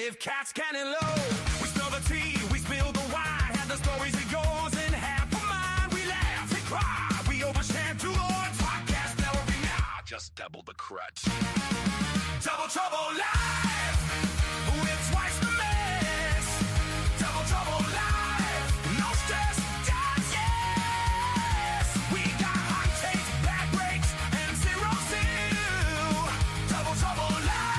If cats cannon low, we spill the tea, we spill the wine. Had the stories of yours and half of mine. We laugh and cry, we overstand too long. Podcast never be now, just double the crutch. Double Trouble Live, with twice the mess. Double Trouble Live, no stress, just yes. We got hot takes, bad breaks, and zero seal. Double Trouble Live,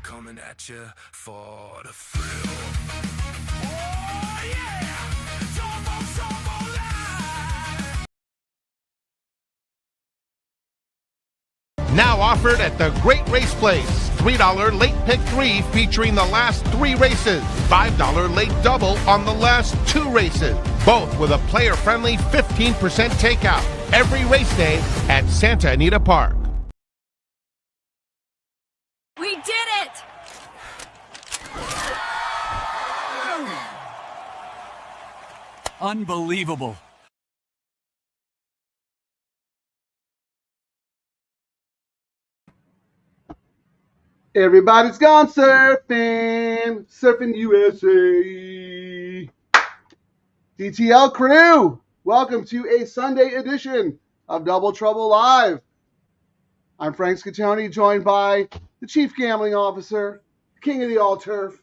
coming at you for the thrill. Oh yeah, Double Trouble Live. Now offered at the Great Race Place. $3 late pick 3 featuring the last 3 races. $5 late double on the last 2 races. Both with a player-friendly 15% takeout. Every race day at Santa Anita Park. We did it! Unbelievable. Everybody's gone surfing, surfing USA. DTL Crew, welcome to a Sunday edition of Double Trouble Live. I'm Frank Scatoni, joined by the Chief Gambling Officer, King of the All-Turf,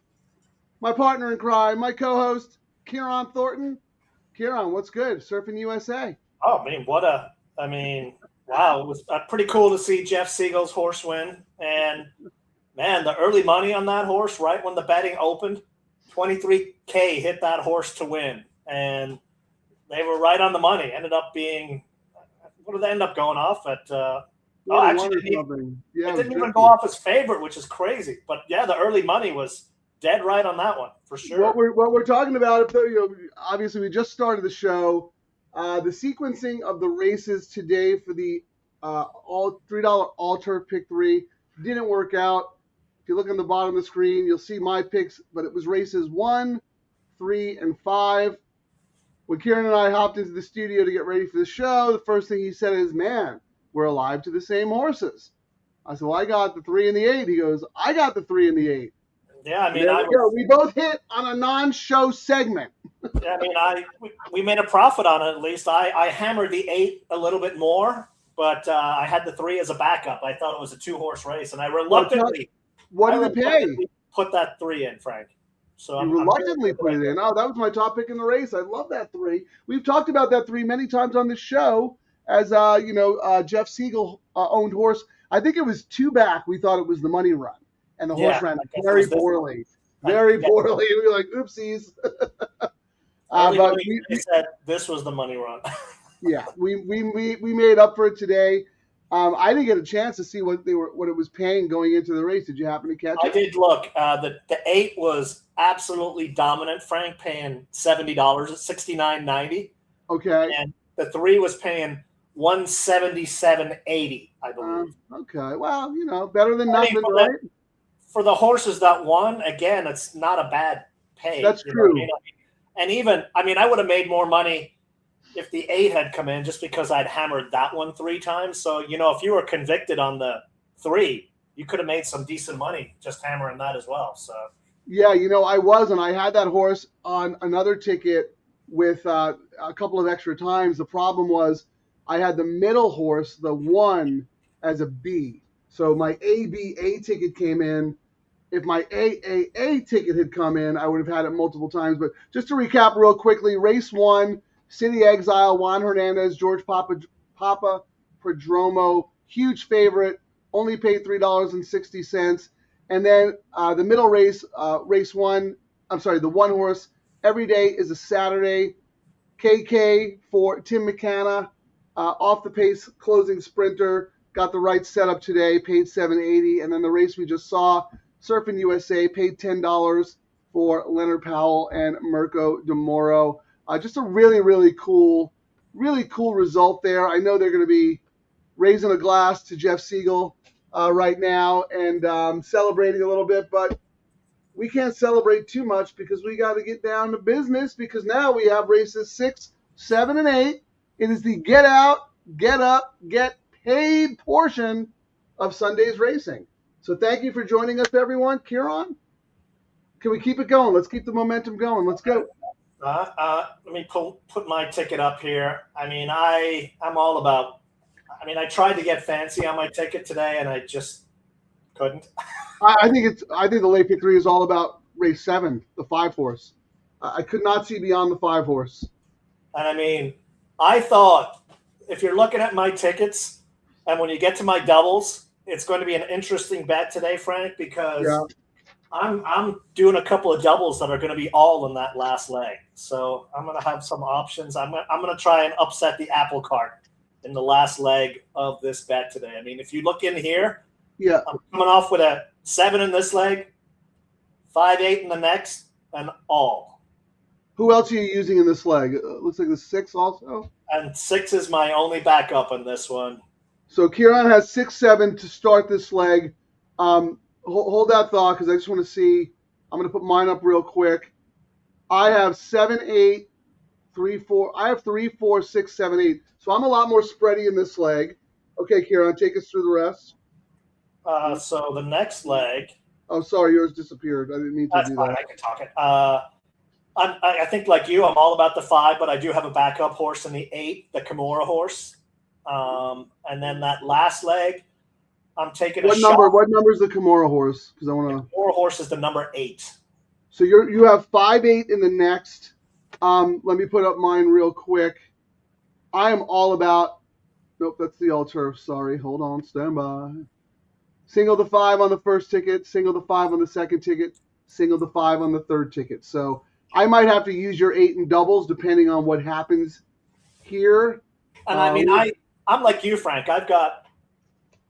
my partner in crime, my co-host, Ciaran Thornton. Ciaran, what's good? Surfing USA. Oh, wow. It was pretty cool to see Jeff Siegel's horse win. And, man, the early money on that horse, right when the betting opened, 23K hit that horse to win. And they were right on the money. Ended up being – what did they end up going off at it didn't even go off as favorite, which is crazy. But, yeah, the early money was dead right on that one for sure. What we're talking about, obviously we just started the show. The sequencing of the races today for the all $3 all-turf pick 3 didn't work out. If you look on the bottom of the screen, you'll see my picks, but it was races 1, 3, and 5. When Ciaran and I hopped into the studio to get ready for the show, the first thing he said is, man, we're alive to the same horses. I said, well, I got the 3 and the 8. He goes, I got the 3 and the 8. Yeah, we both hit on a non-show segment. Yeah, we made a profit on it at least. I hammered the 8 a little bit more, but I had the 3 as a backup. I thought it was a 2-horse race, and I reluctantly put that 3 in, Frank. So you reluctantly put it in. Oh, that was my top pick in the race. I love that 3. We've talked about that 3 many times on the show as Jeff Siegel owned horse. I think it was 2 back. We thought it was the money run. And the horse ran very poorly. Very poorly. We were like, oopsies. But we said this was the money run. Yeah, we made up for it today. I didn't get a chance to see what it was paying going into the race. Did you happen to catch it? I did look. The 8 was absolutely dominant. Frank paying $70 at $69.90. Okay. And the 3 was paying $177.80, I believe. Okay. Well, better than nothing, right? For the horses that won, again, it's not a bad pay. That's true. And even, I would have made more money if the 8 had come in just because I'd hammered that one 3 times. So, if you were convicted on the 3, you could have made some decent money just hammering that as well. So, yeah, I was, and I had that horse on another ticket with a couple of extra times. The problem was I had the middle horse, the 1, as a B. So my ABA ticket came in. If my AAA ticket had come in, I would have had it multiple times. But just to recap real quickly, race 1, City Exile, Juan Hernandez, George Papa Prodromo, huge favorite, only paid $3.60. And then the middle race, race 1, the 1 horse, every day is a Saturday. KK for Tim McKenna, off the pace closing sprinter, got the right setup today, paid $7.80. And then the race we just saw, Surfing USA, paid $10 for Leonard Powell and Mirko De Moro. Just a really, really cool result there. I know they're going to be raising a glass to Jeff Siegel right now and celebrating a little bit, but we can't celebrate too much because we got to get down to business because now we have races 6, 7, and 8. It is the get out, get up, get paid portion of Sunday's racing. So thank you for joining us, everyone. Ciaran, can we keep it going? Let's keep the momentum going. Let's go. Let me put my ticket up here. I mean, I'm all about. I mean, I tried to get fancy on my ticket today, and I just couldn't. I think the late pick 3 is all about race 7, the 5 horse. I could not see beyond the 5 horse. And I mean, I thought if you're looking at my tickets, and when you get to my doubles, it's going to be an interesting bet today, Frank, because I'm doing a couple of doubles that are going to be all in that last leg. So I'm going to have some options. I'm going to try and upset the apple cart in the last leg of this bet today. I mean, if you look in here, I'm coming off with a 7 in this leg, 5-8 in the next, and all. Who else are you using in this leg? Looks like the 6 also. And 6 is my only backup in this one. So Ciaran has 6-7 to start this leg. Hold that thought because I just want to see. I'm going to put mine up real quick. I have 7-8, 3-4. I have 3-4, 6, 7-8. So I'm a lot more spready in this leg. Okay, Ciaran, take us through the rest. So the next leg. Oh, sorry, yours disappeared. I didn't mean to do fine. that. I can talk it. I think like you, I'm all about the 5, but I do have a backup horse in the 8, the Kimura horse. And then that last leg, I'm taking What number is the Kimura horse? Because I want to. Kimura horse is the number 8. So you have 5-8 in the next. Let me put up mine real quick. I am all about. Nope, that's the all turf. Sorry, hold on, stand by. Single the 5 on the first ticket, single the 5 on the second ticket, single the 5 on the third ticket. So I might have to use your 8 in doubles depending on what happens here. And I mean, I'm like you, Frank. I've got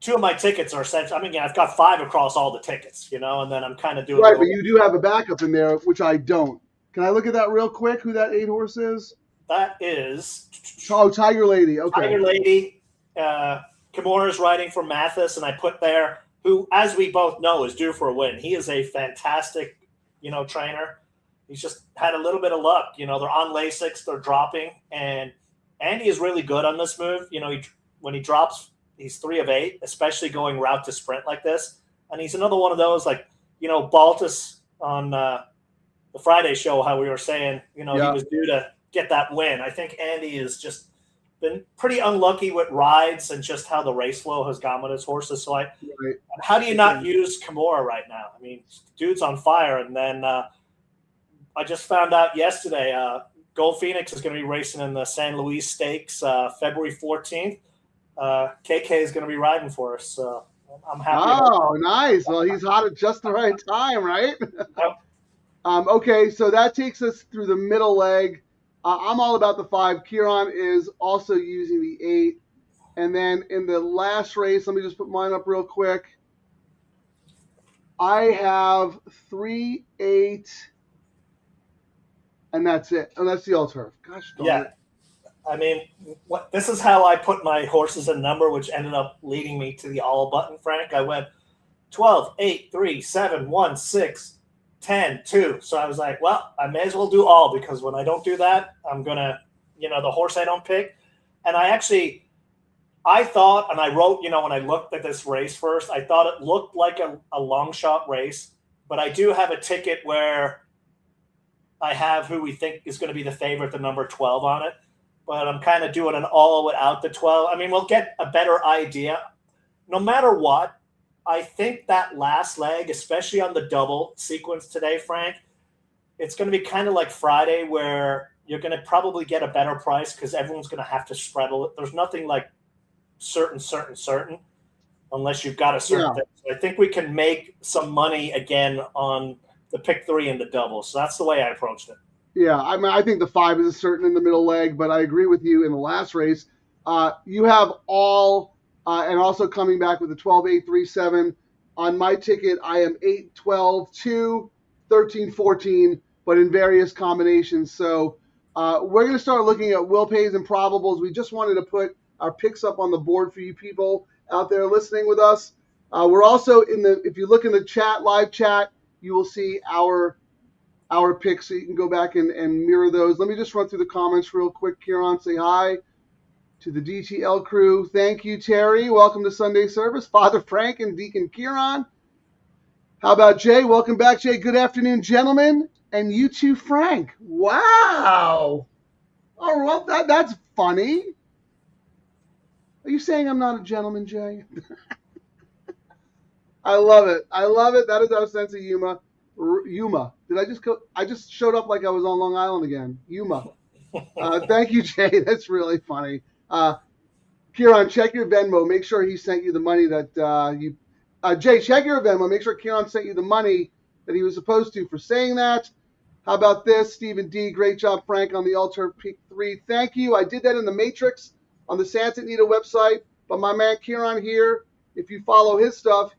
2 of my tickets are sent. I mean, I've got 5 across all the tickets, and then I'm kind of doing right. But you do have a backup in there, which I don't. Can I look at that real quick? Who that 8 horse is? That is Tiger Lady. Okay, Tiger Lady. Kimura is riding for Mathis, and I put there who, as we both know, is due for a win. He is a fantastic, trainer. He's just had a little bit of luck. They're on Lasix, they're dropping, and Andy is really good on this move. When he drops, he's 3 of 8, especially going route to sprint like this. And he's another one of those, like, Baltus on the Friday show, how we were saying, he was due to get that win. I think Andy has just been pretty unlucky with rides and just how the race flow has gone with his horses. So how do you not use Kimura right now? I mean, dude's on fire. And then I just found out yesterday, Gold Phoenix is going to be racing in the San Luis Stakes February 14th. KK is going to be riding for us. So I'm happy. Oh, nice. Well, he's hot at just the right time, right? Yep. Okay, so that takes us through the middle leg. I'm all about the 5. Ciaran is also using the 8. And then in the last race, let me just put mine up real quick. I have 3, 8, and that's it. And that's the all turf. Gosh darn it. I mean, this is how I put my horses in number, which ended up leading me to the all button, Frank. I went 12, 8, 3, 7, 1, 6, 10, 2. So I was like, well, I may as well do all, because when I don't do that, I'm going to, the horse I don't pick. And I thought, and I wrote, when I looked at this race first, I thought it looked like a long shot race, but I do have a ticket where I have who we think is going to be the favorite, the number 12 on it. But I'm kind of doing an all without the 12. I mean, we'll get a better idea. No matter what, I think that last leg, especially on the double sequence today, Frank, it's going to be kind of like Friday, where you're going to probably get a better price because everyone's going to have to spread it. There's nothing like certain, unless you've got a certain thing. So I think we can make some money again on the pick 3 and the double. So that's the way I approached it. Yeah, I mean, I think the 5 is a certain in the middle leg, but I agree with you in the last race. You have all, and also coming back with the 12, 8, 3, 7. On my ticket, I am 8, 12, 2, 13, 14, but in various combinations. So we're going to start looking at will pays and probables. We just wanted to put our picks up on the board for you people out there listening with us. We're also if you look in the chat, live chat, you will see our picks, so you can go back and mirror those. Let me just run through the comments real quick. Ciaran, say hi to the DTL crew. Thank you, Terry. Welcome to Sunday service. Father Frank and Deacon Ciaran. How about Jay? Welcome back, Jay. Good afternoon, gentlemen. And you too, Frank. Wow. Oh, well, that's funny. Are you saying I'm not a gentleman, Jay? I love it. I love it. That is our sense of humor. Yuma. Did I just go? I just showed up like I was on Long Island again. Yuma. Thank you, Jay. That's really funny. Ciaran, check your Venmo. Make sure he sent you the money that you. Jay, check your Venmo. Make sure Ciaran sent you the money that he was supposed to for saying that. How about this? Stephen D. Great job, Frank, on the Alter Peak 3. Thank you. I did that in the Matrix on the Santa Anita website. But my man Ciaran here, if you follow his stuff,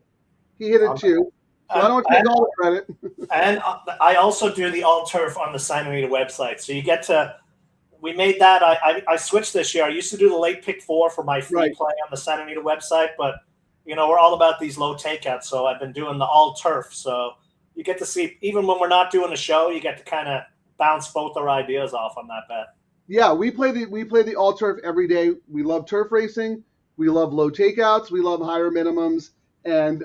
he hit it too. So I don't take all the credit. And I also do the All-Turf on the Santa Anita website. So you get to – we made that. I switched this year. I used to do the late pick 4 for my free play on the Santa Anita website. But, we're all about these low takeouts. So I've been doing the All-Turf. So you get to see – even when we're not doing a show, you get to kind of bounce both our ideas off on that bet. Yeah, we play the All-Turf every day. We love turf racing. We love low takeouts. We love higher minimums. And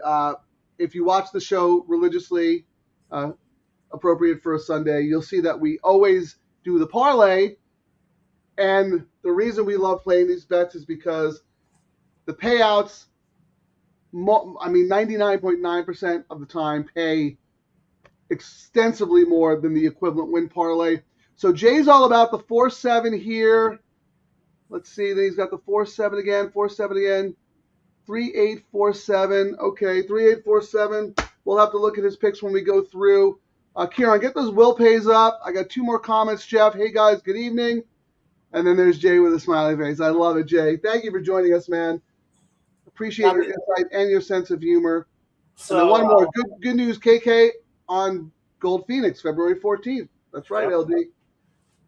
if you watch the show religiously, appropriate for a Sunday, you'll see that we always do the parlay. And the reason we love playing these bets is because the payouts, 99.9% of the time, pay extensively more than the equivalent win parlay. So Jay's all about the 4-7 here. Let's see. Then he's got the 4-7 again. 4-7 again. 3-8-4-7. Okay, 3-8-4-7. We'll have to look at his picks when we go through. Ciaran, get those will pays up. I got 2 more comments, Jeff. Hey, guys, good evening. And then there's Jay with a smiley face. I love it, Jay. Thank you for joining us, man. Appreciate your insight and your sense of humor. So, and then one more. Good news, KK on Gold Phoenix, February 14th. That's right, yep. LD.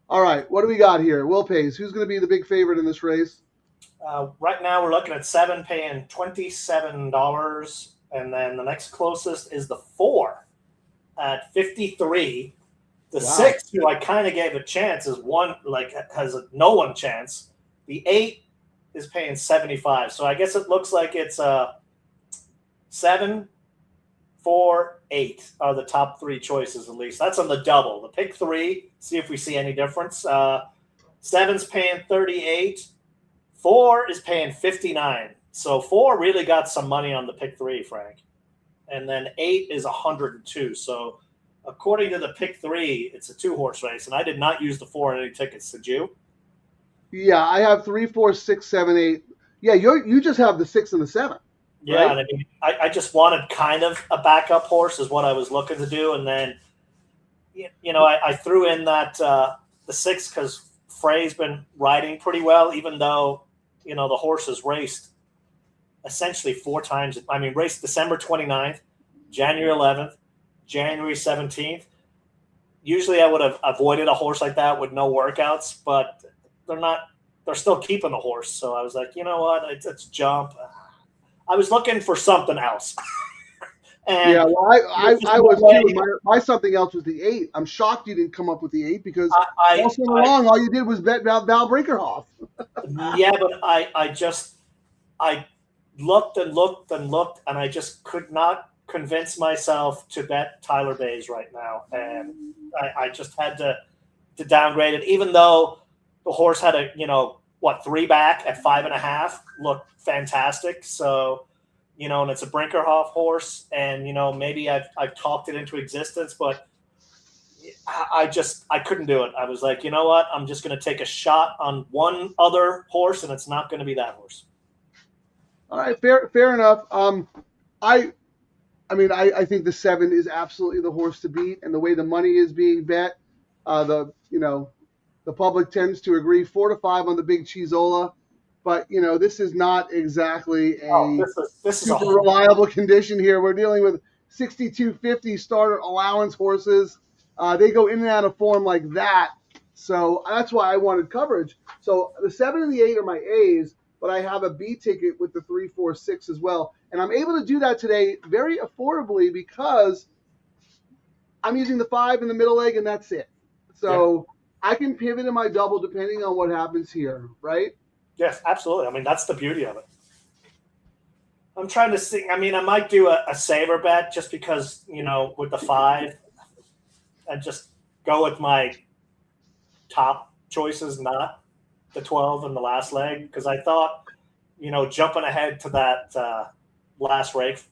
All right, what do we got here? Will pays. Who's going to be the big favorite in this race? Right now we're looking at 7 paying $27, and then the next closest is the 4 at 53. The 6, who I kind of gave a chance, is has a no one chance. The 8 is paying 75. So I guess it looks like it's 7, 4, 8 are the top 3 choices at least. That's on the double. The pick 3, see if we see any difference. 7's paying 38. 4 is paying 59. So 4 really got some money on the pick 3, Frank. And then 8 is 102. So according to the pick 3, it's a 2-horse race. And I did not use the 4 in any tickets. Did you? Yeah, I have 3, 4, 6, 7, 8. Yeah, you just have the 6 and the 7. Yeah, right? And I just wanted kind of a backup horse is what I was looking to do. And then, I threw in that the 6 because Frey's been riding pretty well, even though, the horse has raced essentially 4 times. Raced December 29th, January 11th, January 17th. Usually I would have avoided a horse like that with no workouts, but they're still keeping the horse. So I was like, you know what, it's jump. I was looking for something else. And yeah, well, I was too. My something else was the 8. I'm shocked you didn't come up with the 8 because all you did was bet Val Brinkerhoff. Yeah, but I looked and looked and looked, and I just could not convince myself to bet Tyler Bays right now, and I just had to downgrade it, even though the horse had a 3 back at 5.5, looked fantastic. So. And it's a Brinkerhoff horse, and maybe I've talked it into existence, but I couldn't do it. I was like, you know what? I'm just going to take a shot on one other horse, and it's not going to be that horse. All right, fair enough. I think the 7 is absolutely the horse to beat, and the way the money is being bet, the public tends to agree 4 to 5 on the big Chizola. But, this is not exactly this is super reliable condition here. We're dealing with 6250 starter allowance horses. They go in and out of form like that. So that's why I wanted coverage. So the 7 and the 8 are my A's, but I have a B ticket with the 3, 4, 6 as well. And I'm able to do that today very affordably because I'm using the 5 in the middle leg, and that's it. So I can pivot in my double depending on what happens here, right? Yes, absolutely. That's the beauty of it. I'm trying to see. I mean, I might do a saver bet just because, you know, with the 5 and just go with my top choices, not the 12 in the last leg. Because I thought, you know, jumping ahead to that last race,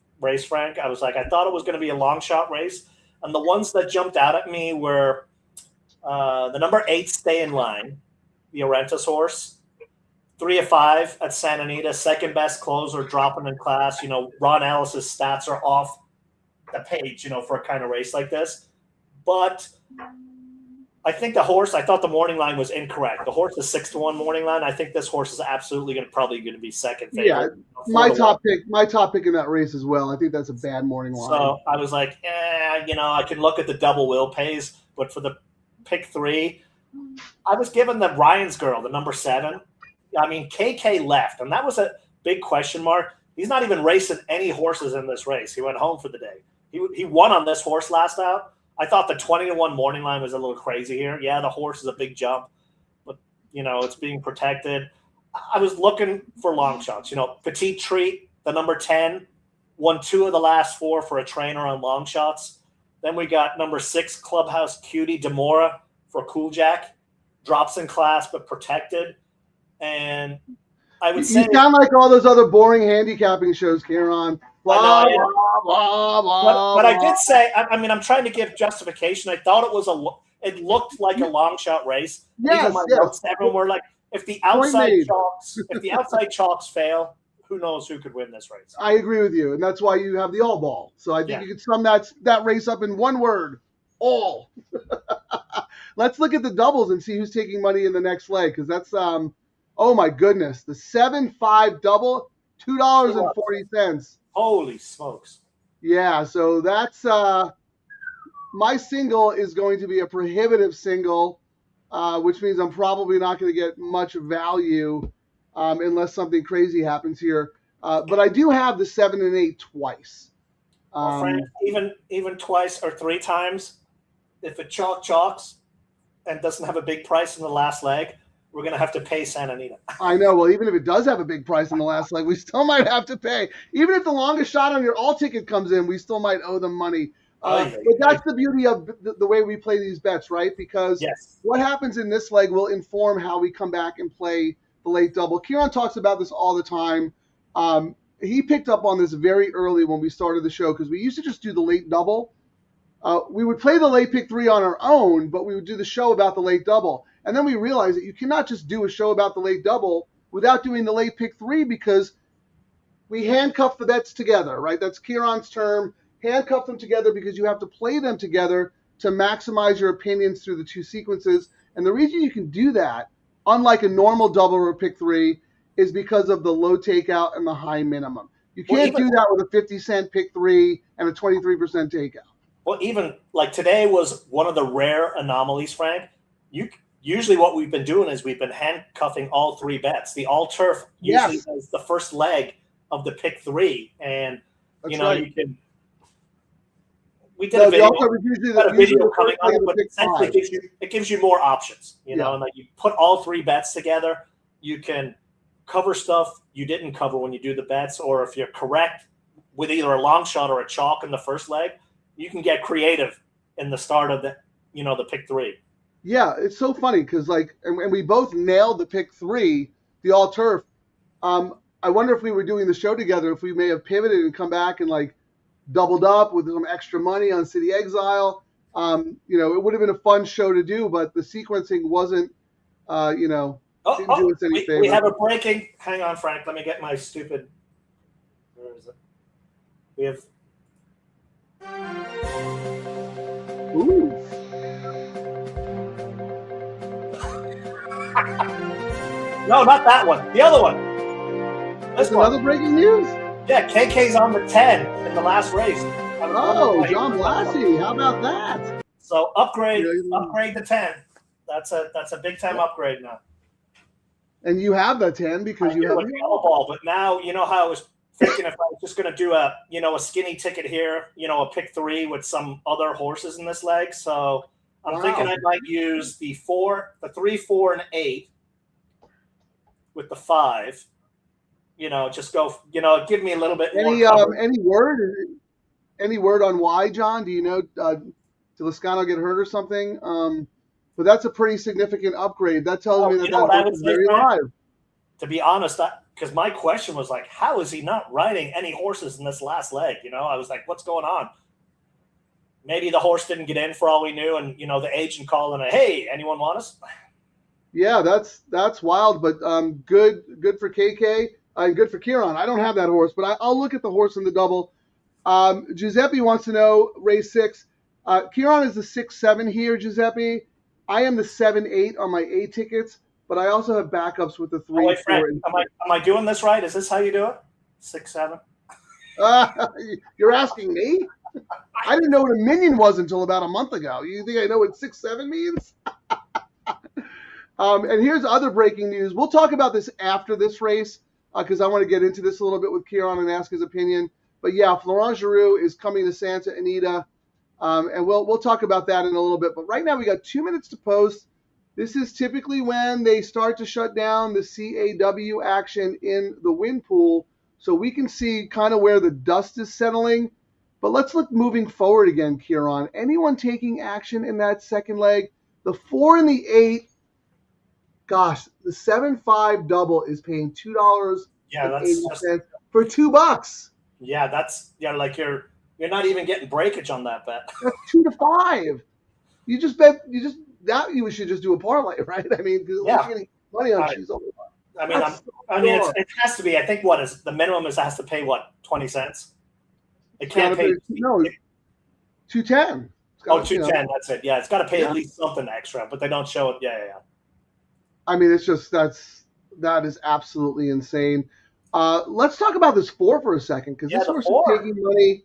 Frank, I was like, I thought it was going to be a long shot race. And the ones that jumped out at me were the number 8, Stay in Line, the Orentis horse. 3 of 5 at Santa Anita, second best closer, dropping in class. You know, Ron Ellis's stats are off the page, you know, for a kind of race like this. But I think I thought the morning line was incorrect. The horse is 6-1 morning line. I think this horse is absolutely probably going to be second favorite. Yeah, my top pick in that race as well. I think that's a bad morning line. So I was like, you know, I can look at the double will pays, but for the pick 3, I was given the Ryan's Girl, the number 7. I mean, KK left, and that was a big question mark. He's not even racing any horses in this race. He went home for the day. He won on this horse last out. I thought the 20-1 morning line was a little crazy here. Yeah, the horse is a big jump, but, you know, it's being protected. I was looking for long shots. You know, Petite Treat, the number 10, won 2 of the last 4 for a trainer on long shots. Then we got number 6, Clubhouse Cutie Demora for Cool Jack. Drops in class, but protected. And I would say you sound like all those other boring handicapping shows, Ciaran. Blah, blah, blah, but I did say, I mean, I'm trying to give justification. I thought it looked like a long shot race. Yes, notes, everyone were like, if the outside chalks fail, who knows who could win this race? I agree with you, and that's why you have the all ball. So I think you could sum that race up in one word: all. Let's look at the doubles and see who's taking money in the next leg, because that's oh my goodness, the 7-5 double, $2.40. Holy smokes! Yeah, so that's my single is going to be a prohibitive single, which means I'm probably not going to get much value unless something crazy happens here. But I do have the 7 and 8 twice. Frank, even twice or 3 times, if it chalks and doesn't have a big price in the last leg, we're going to have to pay Santa Anita. I know. Well, even if it does have a big price in the last leg, we still might have to pay. Even if the longest shot on your all ticket comes in, we still might owe them money. But that's the beauty of the way we play these bets, right? Because what happens in this leg will inform how we come back and play the late double. Ciaran talks about this all the time. He picked up on this very early when we started the show, because we used to just do the late double. We would play the late pick 3 on our own, but we would do the show about the late double. And then we realized that you cannot just do a show about the late double without doing the late pick 3, because we handcuff the bets together, right? That's Ciaran's term. Handcuff them together because you have to play them together to maximize your opinions through the 2 sequences. And the reason you can do that, unlike a normal double or pick 3, is because of the low takeout and the high minimum. You can't do that with a 50-cent pick 3 and a 23% takeout. Well, even like today was one of the rare anomalies, Frank. Usually what we've been doing is we've been handcuffing all 3 bets. The all turf usually is the first leg of the pick 3. And, you know, you can. We did a video coming up, but essentially it gives you more options, you know, and like you put all 3 bets together, you can cover stuff you didn't cover when you do the bets, or if you're correct with either a long shot or a chalk in the first leg, you can get creative in the start of the, you know, the pick 3. Yeah, it's so funny because and we both nailed the pick 3, the all turf. I wonder if we were doing the show together, if we may have pivoted and come back and like doubled up with some extra money on City Exile. You know, it would have been a fun show to do, but the sequencing wasn't, you know, didn't do us any favor. We have a breaking. Hang on, Frank. Let me get my stupid. Where is it? We have. Ooh. No, not that one. The other one. That's another breaking news? Yeah, KK's on the 10 in the last race. Oh, John Blassie. How about that? So upgrade the 10. That's a big time upgrade now. And you have the 10 because you have a ball, but now you know how I was thinking if I was just going to do a skinny ticket here, you know, a pick 3 with some other horses in this leg. So I'm thinking I might use the 3, 4, and 8 with the 5. just go, give me a little bit more Any cover. any word on why, John? Do you know, did Lezcano get hurt or something? But that's a pretty significant upgrade. That tells me that what I horse would is say, very Frank? live. To be honest, because my question was like, how is he not riding any horses in this last leg? I was like, what's going on? Maybe the horse didn't get in for all we knew, and the agent called and hey, anyone want us? Yeah, that's wild, but good for KK and good for Ciaran. I don't have that horse, but I'll look at the horse in the double. Giuseppe wants to know race 6. Ciaran is the 6-7 here, Giuseppe. I am the 7-8 on my A tickets, but I also have backups with the 3, wait, 4, Frank, and am I doing this right? Is this how you do it? 6-7? You're asking me? I didn't know what a minion was until about a month ago. You think I know what 6-7 means? And here's other breaking news. We'll talk about this after this race because I want to get into this a little bit with Ciaran and ask his opinion. But yeah, Florent Giroux is coming to Santa Anita, and we'll talk about that in a little bit. But right now we got 2 minutes to post. This is typically when they start to shut down the CAW action in the win pool, so we can see kind of where the dust is settling. But let's look moving forward again, Ciaran. Anyone taking action in that second leg? The 4 and the 8. Gosh, the 7-5 double is paying $2.80 for $2. Yeah, that's like you're not even getting breakage on that bet. That's 2 to 5. You should just do a parlay, right? I mean, because you're getting money on cheese. It has to be. I think the minimum has to pay 20 cents. It can't pay. No, $2.10. $2.10. That's it. Yeah, it's got to pay at least something extra, but they don't show it. Yeah. I mean, it's just that is absolutely insane. Let's talk about this 4 for a second because this horse is taking money.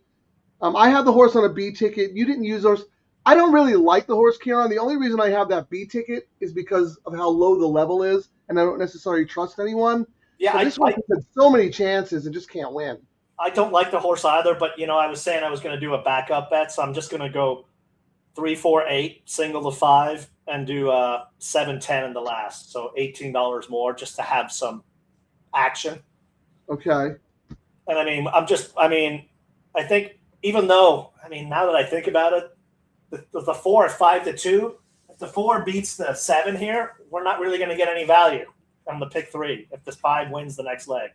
I have the horse on a B ticket. You didn't use those. I don't really like the horse, Ciaran. The only reason I have that B ticket is because of how low the level is, and I don't necessarily trust anyone. Yeah, this horse has so many chances and just can't win. I don't like the horse either, but I was saying I was going to do a backup bet, so I'm just going to go 3, 4, 8, single to 5, and do 7-10 in the last, so $18 more just to have some action. Okay. And I think even though now that I think about it, the 4 at 5 to 2, if the 4 beats the 7 here, we're not really going to get any value on the pick 3 if the 5 wins the next leg.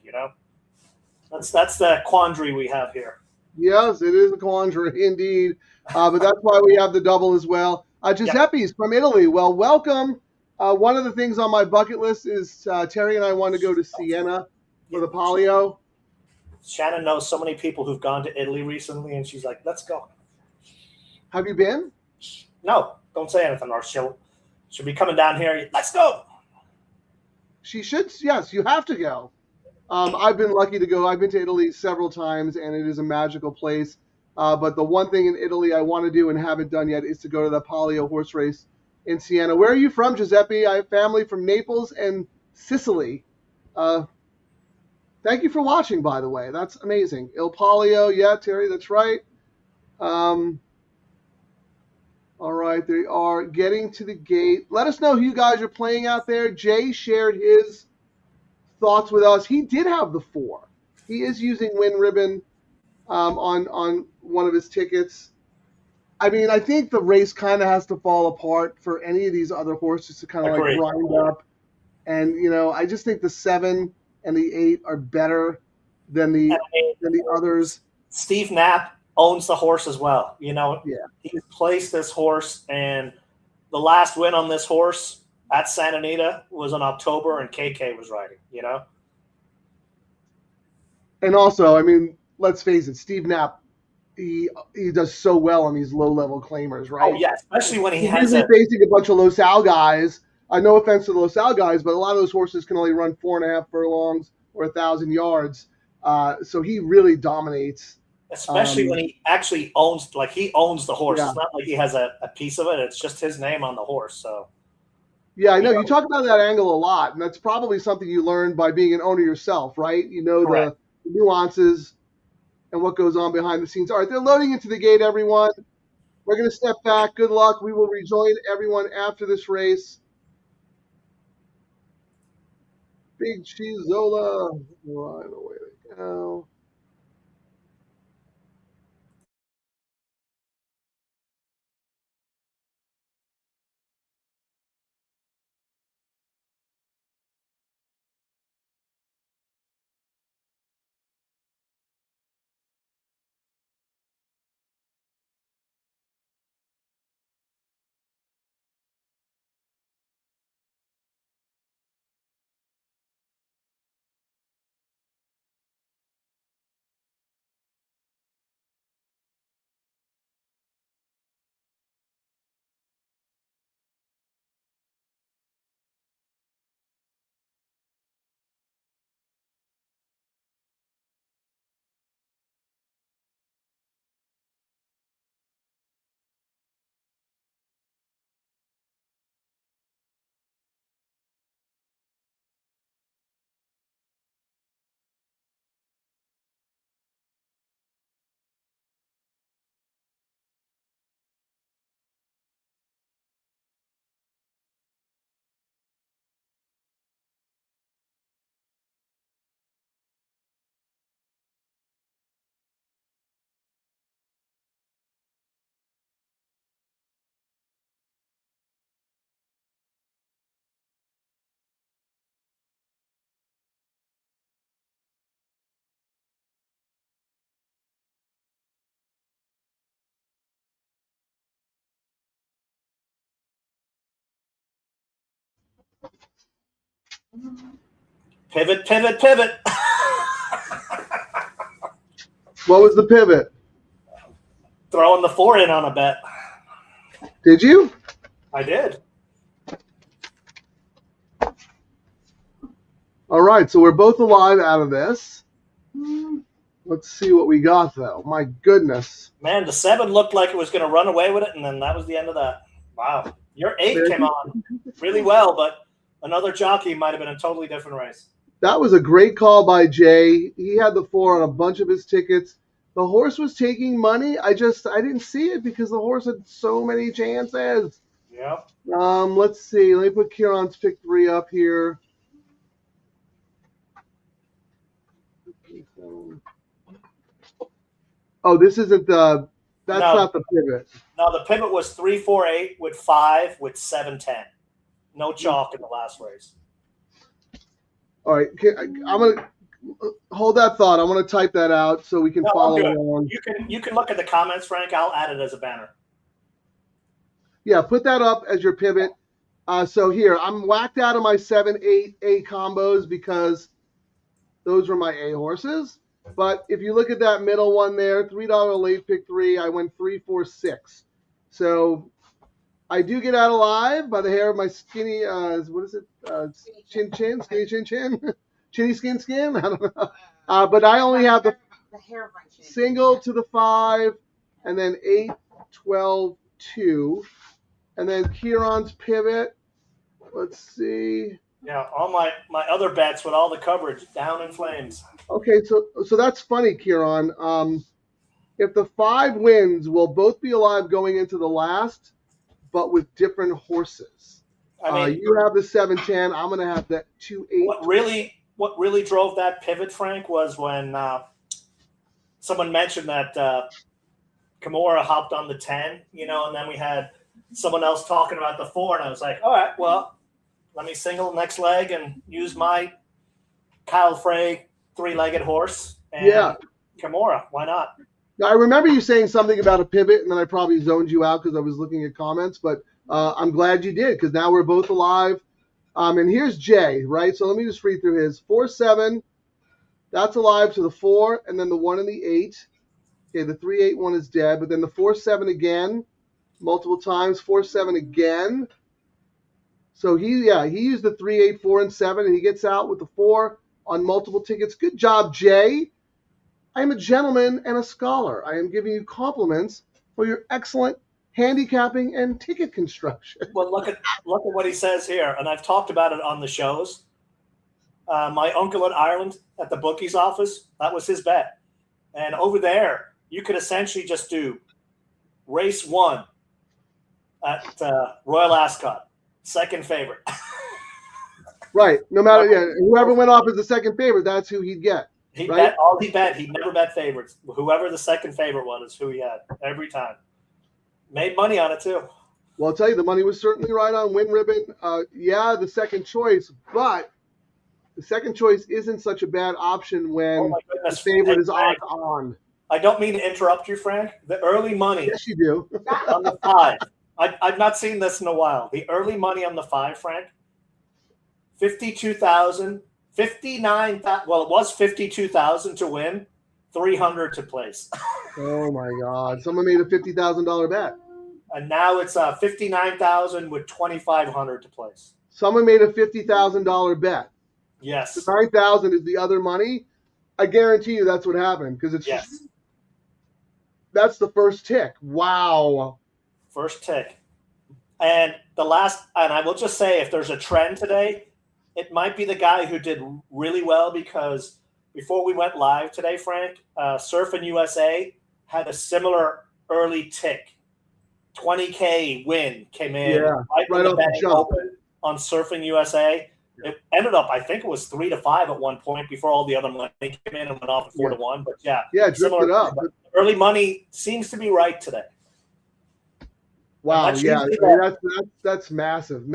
That's the quandary we have here. Yes, it is a quandary indeed. But that's why we have the double as well. Giuseppe's from Italy. Well, welcome. One of the things on my bucket list is Terry and I want to go to Siena for the Palio. Shannon knows so many people who've gone to Italy recently, and she's like, let's go. Have you been? No, don't say anything, or she'll be coming down here. Let's go. She should. Yes, you have to go. I've been lucky to go. I've been to Italy several times, and it is a magical place. But the one thing in Italy I want to do and haven't done yet is to go to the Palio horse race in Siena. Where are you from, Giuseppe? I have family from Naples and Sicily. Thank you for watching, by the way. That's amazing. Il Palio, yeah, Terry, that's right. All right, they are getting to the gate. Let us know who you guys are playing out there. Jay shared his thoughts with us. He did have the 4. He is using Win Ribbon on one of his tickets. I think the race kind of has to fall apart for any of these other horses to kind of like grind up. And, I just think the 7 and the 8 are better than the others. Steve Knapp owns the horse as well. He's placed this horse, and the last win on this horse at Santa Anita was in October, and KK was riding, And also, let's face it, Steve Knapp, he does so well on these low-level claimers, right? Oh, yeah, especially when he's facing a bunch of Los Al guys. No offense to the Los Al guys, but a lot of those horses can only run 4.5 furlongs or 1,000 yards. So he really dominates. Especially when he actually owns the horse. Yeah. It's not like he has a piece of it. It's just his name on the horse. So, yeah, I know. You talk about that angle a lot, and that's probably something you learned by being an owner yourself, right? The nuances and what goes on behind the scenes. All right, they're loading into the gate, everyone. We're going to step back. Good luck. We will rejoin everyone after this race. Big Cheezola. Right away to go. Pivot, pivot, pivot. What was the pivot? Throwing the 4 in on a bet. Did you? I did. All right, so we're both alive out of this. Let's see what we got, though. My goodness. Man, the 7 looked like it was going to run away with it, and then that was the end of that. Wow. Your 8 came on really well, but another jockey might have been a totally different race. That was a great call by Jay. He had the 4 on a bunch of his tickets. The horse was taking money. I didn't see it because the horse had so many chances. Yeah. Let's see. Let me put Ciaran's pick 3 up here. Oh, this isn't the. That's not the pivot. No, the pivot was 3-4-8 with 5 with 7-10. No chalk in the last race. All right, I'm gonna hold that thought. I'm gonna type that out so we can follow along. You can look at the comments, Frank. I'll add it as a banner. Yeah, put that up as your pivot. So here, I'm whacked out of my 7-8 A combos because those were my A horses. But if you look at that middle one there, $3 late pick 3, I went 3-4-6. So I do get out alive by the hair of my skinny, what is it? Skinny chin. Chinny skin. I don't know. But I only have the hair of my chin. Single to the 5, and then 8, 12, 2. And then Ciaran's pivot. Let's see. Yeah, all my other bets with all the coverage down in flames. Okay, so that's funny, Ciaran. If the 5 wins, we'll both be alive going into the last, but with different horses. I mean, you have the 7-10. I'm gonna have that 2-8. What really drove that pivot, Frank, was when someone mentioned that Kimura hopped on the 10, and then we had someone else talking about the 4, and I was like, all right, well, let me single next leg and use my Kyle Frey 3-legged horse. And yeah. Kimura, why not? Now, I remember you saying something about a pivot, and then I probably zoned you out because I was looking at comments, but I'm glad you did because now we're both alive. And here's Jay, right? So let me just read through his 4-7. That's alive to the 4, and then the 1 and the 8. Okay, the 3-8 one is dead, but then the 4-7 again, multiple times, 4-7 again. So he used the 3-8, 4, and 7, and he gets out with the 4 on multiple tickets. Good job, Jay. I am a gentleman and a scholar. I am giving you compliments for your excellent handicapping and ticket construction. Well, look at what he says here, and I've talked about it on the shows. My uncle in Ireland at the bookie's office, that was his bet. And over there, you could essentially just do race 1 at Royal Ascot, second favorite. Right. No matter, yeah, whoever went off as the second favorite, that's who he'd get. He right? bet all he bet. He never bet favorites. Whoever the second favorite was is who he had every time. Made money on it too. Well, I'll tell you, the money was certainly right on Win Ribbon. Yeah, the second choice, but the second choice isn't such a bad option when the favorite is Frank, on. I don't mean to interrupt you, Frank. The early money Yes, you do. on the 5. I've not seen this in a while. The early money on the 5, Frank, 52,000, 59,000. Well, it was 52,000 to win, 300 to place. Oh my God! Someone made a $50,000 bet. And now it's 59,000 with 2,500 to place. Someone made a $50,000 bet. Yes. The 9,000 is the other money. I guarantee you that's what happened because it's just, that's the first tick. Wow. First tick. And the last, and I will just say, if there's a trend today, it might be the guy who did really well because before we went live today, Frank, Surfing USA had a similar early tick. 20K win came in right off the jump open on Surfing USA. It ended up, I think it was 3-5 at one point before all the other money came in and went off at 4-1. But yeah, drifted up. Early money seems to be right today. Wow, yeah, that's massive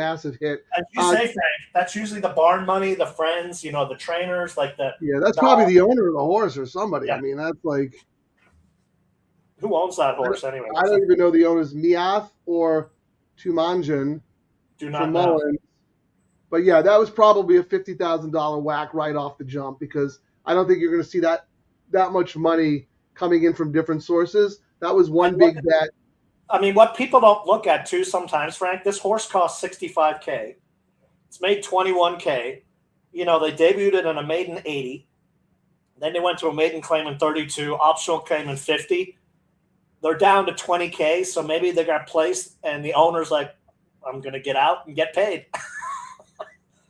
hit. As you say, Frank, that's usually the barn money, the friends, the trainers, like the. Yeah, that's probably the owner of the horse or somebody. Yeah. I mean, that's like. Who owns that horse anyway? I don't even know the owners, Miath or Tumanjan. Do not know. But yeah, that was probably a $50,000 whack right off the jump because I don't think you're going to see that much money coming in from different sources. That was one big bet. I mean, what people don't look at too sometimes, Frank, this horse cost $65K. It's made $21K. They debuted it in a maiden 80. Then they went to a maiden claim in 32, optional claim in 50. They're down to $20K, so maybe they got placed, and the owner's like, I'm going to get out and get paid.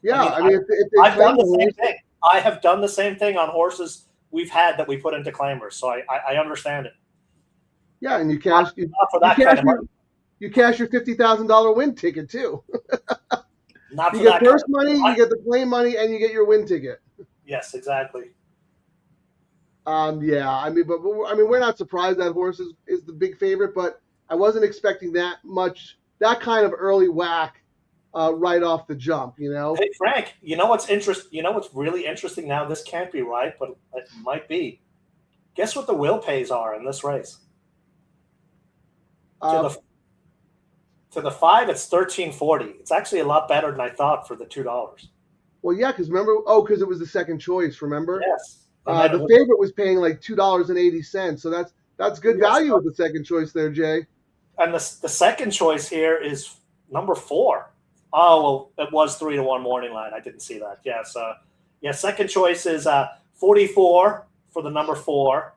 Yeah, I've done the same thing. I have done the same thing on horses we've had that we put into claimers, so I understand it. Yeah, and you cash your $50,000 win ticket too. You get purse money, you get the claim money, and you get your win ticket. Yes, exactly. Yeah, we're not surprised that horse is the big favorite, but I wasn't expecting that kind of early whack right off the jump. Hey Frank, what's really interesting now? This can't be right, but it might be. Guess what the will pays are in this race? To the 5, it's $13.40. It's actually a lot better than I thought for the $2. Well, yeah, because because it was the second choice. Remember? Yes. The favorite was paying like $2.80, so that's good value with the second choice there, Jay. And the second choice here is number 4. Oh well, it was 3-1 morning line. I didn't see that. Yes. Second choice is 44 for the number 4.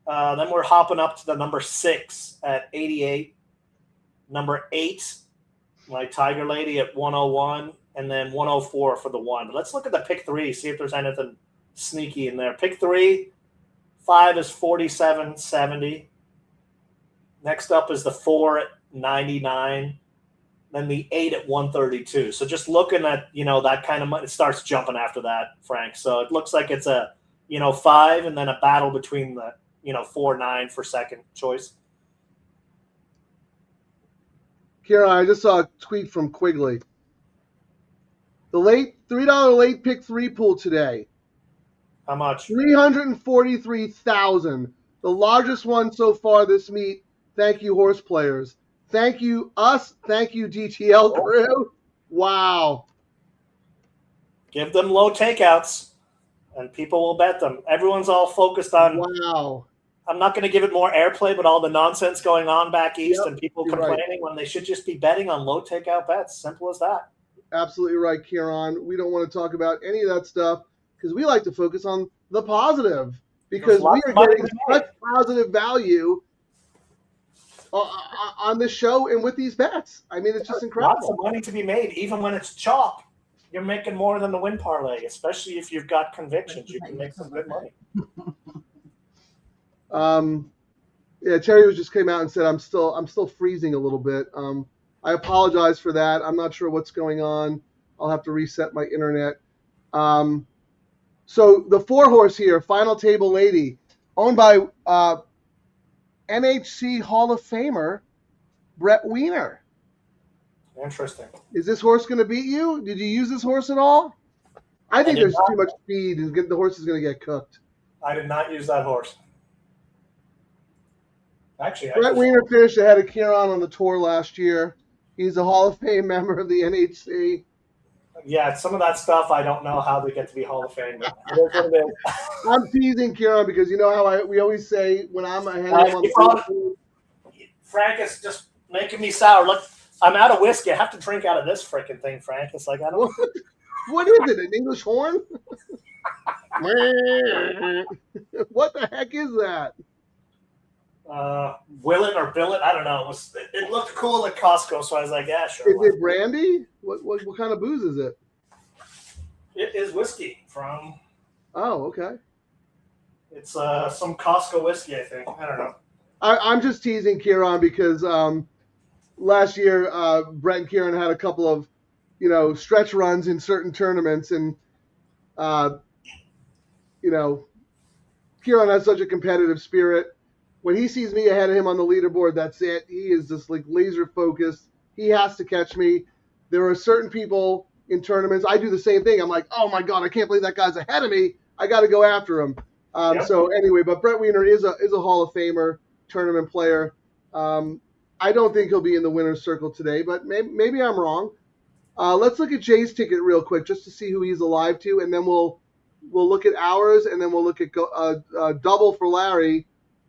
Then we're hopping up to the number 6 at 88. Number 8, my Tiger Lady at 101, and then 104 for the 1. But let's look at the pick 3, see if there's anything sneaky in there. Pick 3, 5 is 47.70. Next up is the 4 at 99. Then the 8 at 132. So just looking at, that kind of money, it starts jumping after that, Frank. So it looks like it's a, 5 and then a battle between the, 4-9 for second choice. Ciaran, I just saw a tweet from Quigley. The $3 late pick 3 pool today. How much? 343,000. The largest one so far this meet. Thank you, horse players. Thank you, us. Thank you, DTL Crew. Wow. Give them low takeouts, and people will bet them. Everyone's all focused on. Wow. I'm not going to give it more airplay, but all the nonsense going on back east and people complaining when they should just be betting on low takeout bets. Simple as that. Absolutely right, Ciaran. We don't want to talk about any of that stuff because we like to focus on the positive because we are getting such positive value on this show and with these bets. I mean, it's just incredible. Lots of money to be made, even when it's chalk. You're making more than the win parlay, especially if you've got convictions. You can make some good money. Terry just came out and said I'm still freezing a little bit. I apologize for that. I'm not sure what's going on. I'll have to reset my internet. So the 4-horse here, Final Table Lady, owned by NHC Hall of Famer Brett Wiener. Interesting. Is this horse going to beat you? Did you use this horse at all? I think there's too much speed, and the horse is going to get cooked. I did not use that horse. Actually, Brett Wiener finished ahead of Ciaran on the tour last year. He's a Hall of Fame member of the NHC. Yeah, some of that stuff I don't know how they get to be Hall of Fame. But it is what it is. I'm teasing Ciaran because you know how we always say when I'm ahead of him on the Frank is just making me sour. Look, I'm out of whiskey. I have to drink out of this freaking thing, Frank. It's like I don't. What is it? An English horn? What the heck is that? Will it or bill it? I don't know. It looked cool at Costco, so I was like, yeah, sure. Is it brandy? What kind of booze is it? It is whiskey from. Oh, okay. It's some Costco whiskey, I think. I don't know. I'm just teasing Ciaran because last year Brett and Ciaran had a couple of stretch runs in certain tournaments, and Ciaran has such a competitive spirit. When he sees me ahead of him on the leaderboard, that's it. He is just like laser focused. He has to catch me. There are certain people in tournaments. I do the same thing. I'm like, oh my God, I can't believe that guy's ahead of me. I got to go after him. Yep. So anyway, but Brett Wiener is a Hall of Famer tournament player. I don't think he'll be in the winner's circle today, but maybe I'm wrong. Let's look at Jay's ticket real quick just to see who he's alive to, and then we'll look at ours, and then we'll look at double for Larry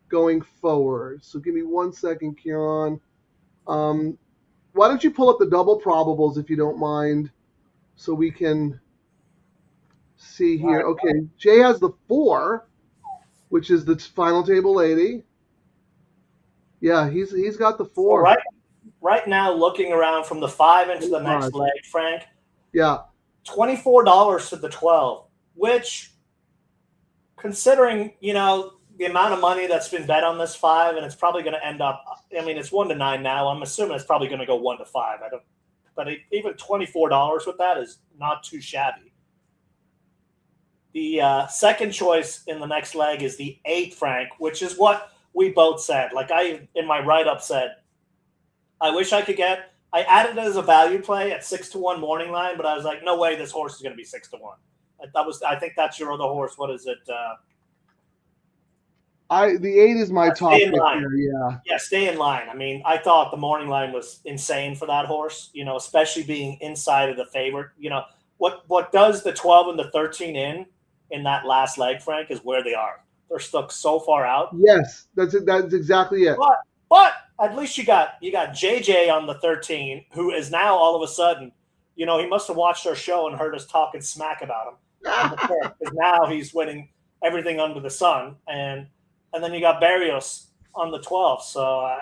going forward. So give me 1 second, Ciaran. Why don't you pull up the double probables if you don't mind, so we can see here. Okay, Jay has the 4, which is the Final Table Lady. Yeah, he's got the 4. So right now, looking around from the 5 into the next leg, Frank. Yeah. $24 to the 12, which, considering the amount of money that's been bet on this 5, and it's probably going to end up. I mean, it's 1 to 9 now. I'm assuming it's probably going to go 1 to 5. But even $24 with that is not too shabby. The second choice in the next leg is the 8, Frank, which is what we both said. Like I, in my write-up, said, I wish I could get. I added it as a value play at 6 to 1 morning line, but I was like, no way, this horse is going to be 6 to 1. I think that's your other horse. What is it? The 8 is my top pick here. Yeah, stay in line. I mean, I thought the morning line was insane for that horse. Especially being inside of the favorite. What does the 12 and the 13 in that last leg, Frank, is where they are. They're stuck so far out. Yes, that's exactly it. But at least you got JJ on the 13, who is now all of a sudden, he must have watched our show and heard us talking smack about him. Because now he's winning everything under the sun, and then you got Barrios on the 12. So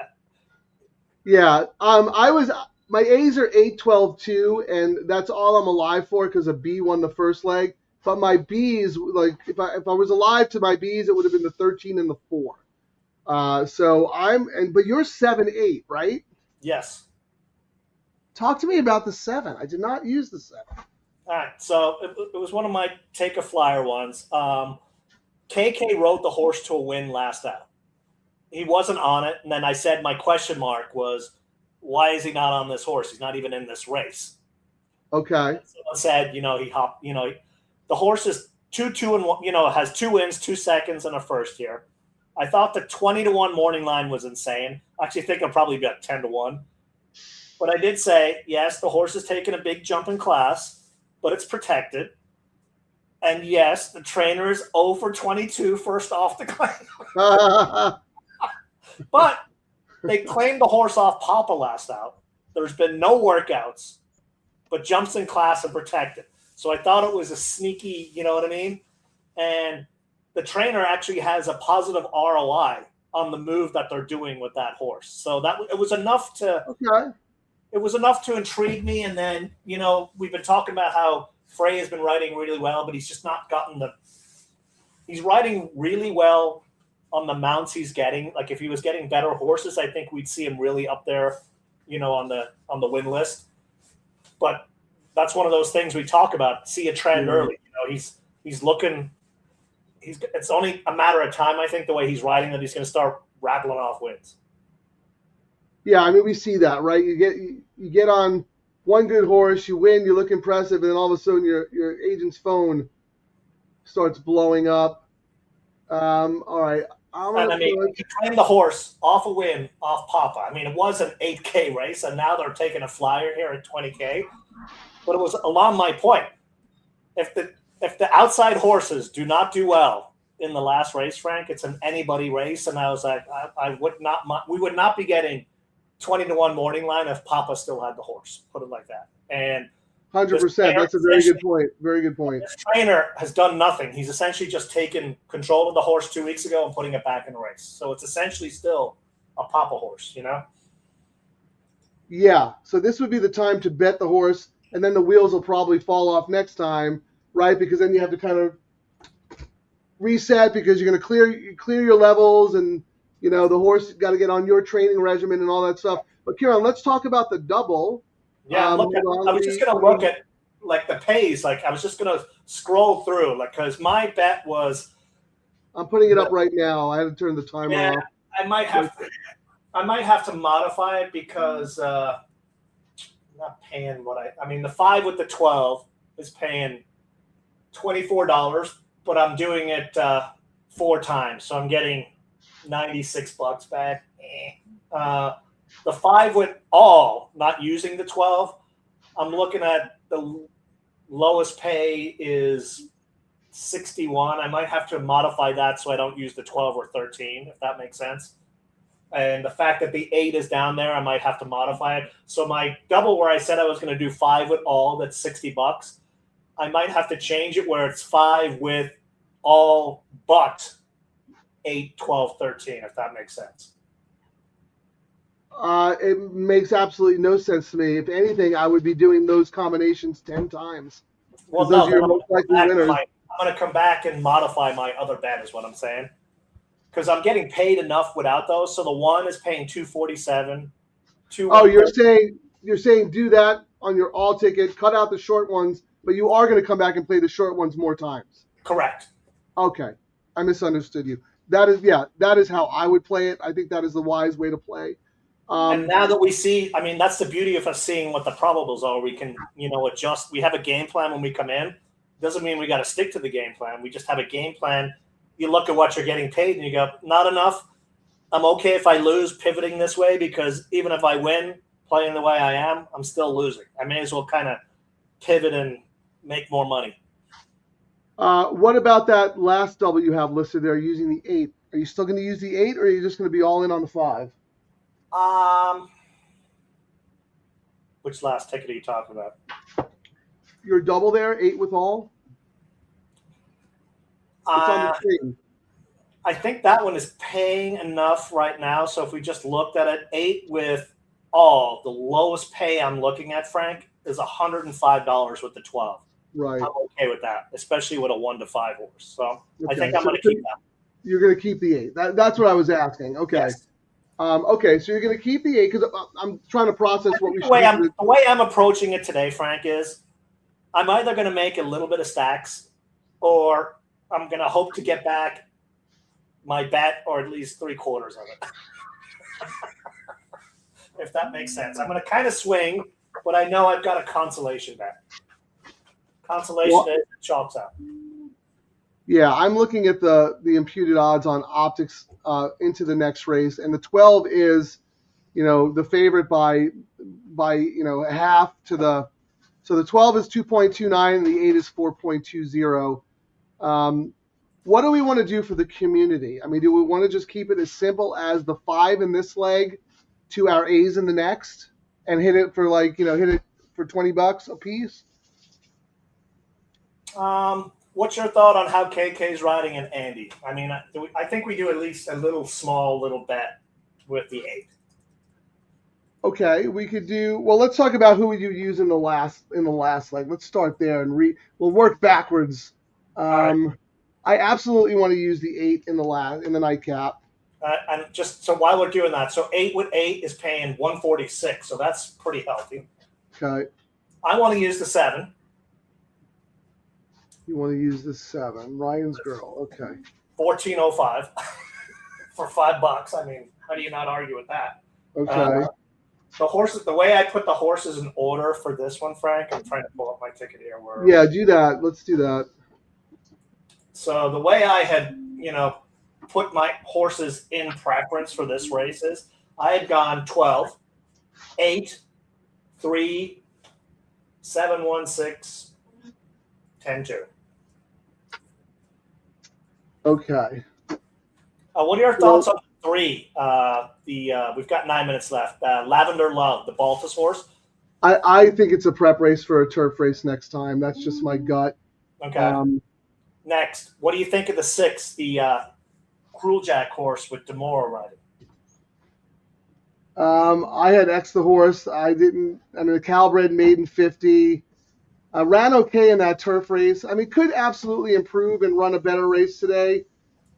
yeah, my A's are 8, 12, 2, and that's all I'm alive for because a B won the first leg. But my B's, like if I was alive to my B's, it would have been the 13 and the 4. But you're 7, 8, right? Yes. Talk to me about the 7. I did not use the 7. All right. So it was one of my take a flyer ones. KK rode the horse to a win last out. He wasn't on it. And then I said my question mark was, why is he not on this horse? He's not even in this race. Okay. And someone said, he hopped, the horse is 2, and 1, has 2 wins, 2 seconds, and a first here. I thought the 20 to 1 morning line was insane. I actually think it'll probably be at 10 to 1. But I did say, yes, the horse is taking a big jump in class, but it's protected. And yes, the trainer is 0 for 22 first off the claim. But they claimed the horse off Papa last out. There's been no workouts, but jumps in class and protected. So I thought it was a sneaky, you know what I mean? And the trainer actually has a positive ROI on the move that they're doing with that horse. So it was enough to It was enough to intrigue me. And then, we've been talking about how Frey has been riding really well, but he's just not gotten he's riding really well on the mounts he's getting. Like if he was getting better horses, I think we'd see him really up there, on the win list. But that's one of those things we talk about. See a trend early. He's looking. It's only a matter of time, I think, the way he's riding, that he's going to start rattling off wins. Yeah, I mean, we see that, right? You get on one good horse, you win, you look impressive, and then all of a sudden your agent's phone starts blowing up. All right. He claimed the horse off a win off Papa. I mean, it was an 8K race, and now they're taking a flyer here at 20K. But it was along my point. If the outside horses do not do well in the last race, Frank, it's an anybody race. And I was like, we would not be getting 20-1 morning line if Papa still had the horse. Put it like that. And 100%. That's a very good point. Very good point. This trainer has done nothing. He's essentially just taken control of the horse 2 weeks ago and putting it back in the race. So it's essentially still a Papa horse, Yeah. So this would be the time to bet the horse, and then the wheels will probably fall off next time, right? Because then you have to kind of reset because you're going to clear your levels, and the horse got to get on your training regimen and all that stuff. But Ciaran, let's talk about the double. Yeah, I was just going to look at the pays. I was just going to scroll through, because my bet was. I'm putting it up right now. I had to turn the timer off. I might have to modify it because I'm not paying the 5 with the 12 is paying $24, but I'm doing it 4 times, so I'm getting $96 back. The 5 with all, not using the 12, I'm looking at the lowest pay is 61. I might have to modify that so I don't use the 12 or 13, if that makes sense. And the fact that the 8 is down there, I might have to modify it. So my double, where I said I was going to do 5 with all, that's $60. I might have to change it where it's 5 with all but 8, 12, 13, if that makes sense. It makes absolutely no sense to me. If anything, I would be doing those combinations 10 times. Well, those no, are your most likely winners. I'm going to come back and modify my other bet, is what I'm saying. Because I'm getting paid enough without those. So the 1 is paying $247. Oh, you're saying do that on your all ticket, cut out the short ones, but you are going to come back and play the short ones more times. Correct. Okay. I misunderstood you. That is how I would play it. I think that is the wise way to play. And now that we see, that's the beauty of us seeing what the probables are. We can, adjust. We have a game plan when we come in. Doesn't mean we got to stick to the game plan. We just have a game plan. You look at what you're getting paid and you go, not enough. I'm okay if I lose pivoting this way, because even if I win playing the way I am, I'm still losing. I may as well kind of pivot and make more money. What about that last double you have listed there using the 8? Are you still going to use the 8, or are you just going to be all in on the 5? Which last ticket are you talking about? Your double there, 8 with all? It's on the screen. I think that one is paying enough right now. So if we just looked at it, 8 with all, the lowest pay I'm looking at, Frank, is $105 with the 12. Right. I'm okay with that, especially with a 1 to 5 horse. So okay. I think I'm going to keep that. You're going to keep the 8. That's what I was asking. Okay. Yes. Okay, so you're going to keep the 8 because I'm trying to process what we should do. The way I'm approaching it today, Frank, is I'm either going to make a little bit of stacks, or I'm going to hope to get back my bet, or at least 3/4 of it. If that makes sense. I'm going to kind of swing, but I know I've got a consolation bet. Consolation is chalks out. Yeah, I'm looking at the imputed odds on optics into the next race, and the 12 is, the favorite by a half to the. So the 12 is 2.29, and the 8 is 4.20. What do we want to do for the community? Do we want to just keep it as simple as the 5 in this leg to our A's in the next, and hit it for hit it for $20 a piece? What's your thought on how KK's riding and Andy? I think we do at least a little bet with the 8. Okay, we could do. Well, let's talk about who would you use in the last leg. Let's start there and we'll work backwards. Right. I absolutely want to use the 8 in the nightcap. And just so while we're doing that, so 8 with 8 is paying $146, so that's pretty healthy. Okay. I want to use the 7. You want to use the 7. Ryan's girl. Okay. 1405 for $5. I mean, how do you not argue with that? Okay. The horses. The way I put the horses in order for this one, Frank. I'm trying to pull up my ticket here. Yeah, do that. Let's do that. So the way I had, put my horses in preference for this race is I had gone 12, 8, 3, 7, 1, 6, 10, 2. Okay. What are your thoughts on 3? We've got 9 minutes left. Lavender Love, the Baltus horse. I think it's a prep race for a turf race next time. That's just my gut. Okay. Next, what do you think of the 6, the Cruel Jack horse with Demora riding? I had X the horse. The Calbred maiden 50. Ran okay in that turf race. I mean, could absolutely improve and run a better race today.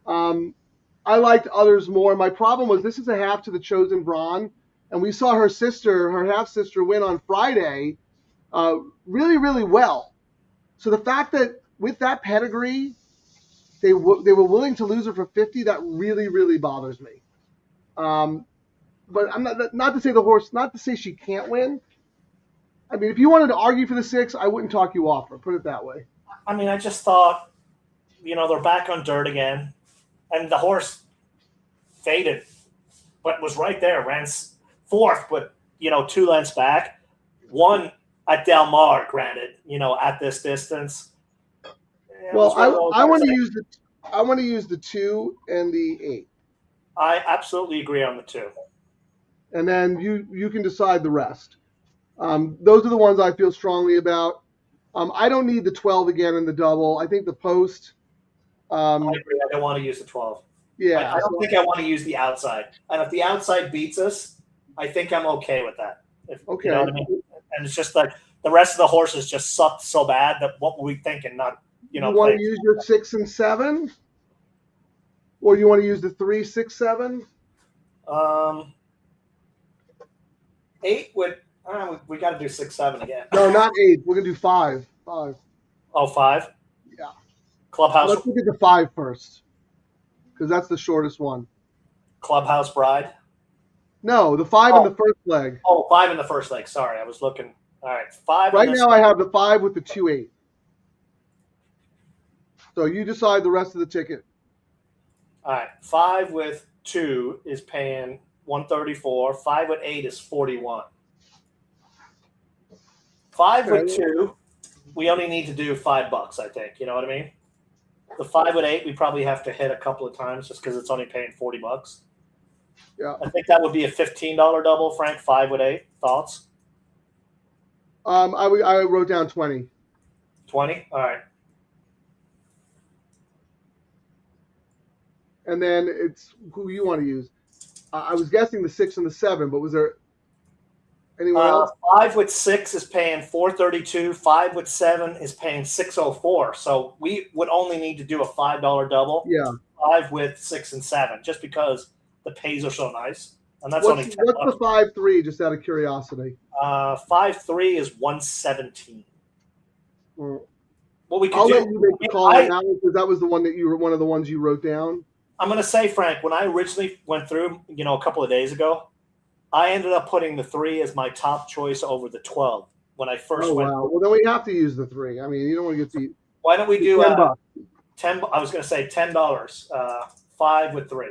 I liked others more. My problem was this is a half to the Chosen Brawn, and we saw her half-sister win on Friday really, really well. So the fact that with that pedigree, they were willing to lose her for 50, that really, really bothers me. But I'm not to say she can't win. I mean, if you wanted to argue for the 6, I wouldn't talk you off her. Put it that way. I mean, I just thought, they're back on dirt again, and the horse faded, but was right there, ran 4th, but 2 lengths back. 1 at Del Mar, granted, at this distance. Well, I want to use the 2 and the 8. I absolutely agree on the 2. And then you can decide the rest. Those are the ones I feel strongly about. I don't need the 12 again in the double. I think the post. I agree. I don't want to use the 12. Yeah. I don't think I want to use the outside. And if the outside beats us, I think I'm okay with that. Okay. You know what I mean? And it's just like the rest of the horses just sucked so bad that what were we thinking? Not, You want to use your 6 and 7? Or you want to use the 3, 6, 7? 8 would. We got to do 6, 7 again. No, not 8. We're gonna do 5. 5. Oh, 5? Yeah. Clubhouse. Let's look at the 5 first, because that's the shortest one. Clubhouse Bride. No, the 5 in the first leg. Oh, 5 in the first leg. Sorry, I was looking. All right, 5. Right now, I have the 5 with the 2, 8. So you decide the rest of the ticket. All right, 5 with 2 is paying 134. 5 with 8 is 41. 5 with 2, we only need to do $5, I think. You know what I mean? The 5 with 8, we probably have to hit a couple of times just because it's only paying $40. Yeah. I think that would be a $15 double, Frank. 5 with 8. Thoughts? I wrote down 20. 20? All right. And then it's who you want to use. I was guessing the 6 and the 7, but was there anyone else? 5 with 6 is paying $432. 5 with 7 is paying $604. So we would only need to do a $5 double. Yeah. 5 with 6 and 7, just because the pays are so nice. And that's What's only $10. the 5-3, just out of curiosity? 5-3 is 117. Well, What we could I'll do. let you make the call on that one, because that was the one that one of the ones you wrote down. I'm going to say, Frank, when I originally went through, a couple of days ago, I ended up putting the 3 as my top choice over the 12 when I first went. Wow. Well, then we have to use the 3. I mean, you don't want to get the. Why don't we do $10? 10? I was going to say $10. 5 with 3.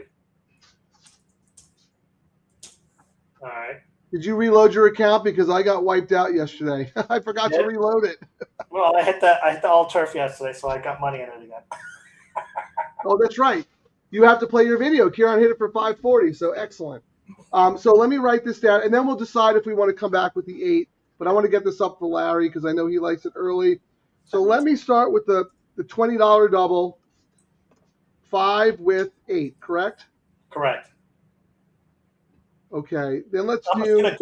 All right. Did you reload your account? Because I got wiped out yesterday. I forgot to reload it. Well, I hit the all turf yesterday, so I got money in it again. Oh, that's right. You have to play your video. Ciaran hit it for 540, so excellent. So let me write this down, and then we'll decide if we want to come back with the 8. But I want to get this up for Larry because I know he likes it early. So let me start with the $20 double, 5 with 8, correct? Correct. Okay, then let's I'm gonna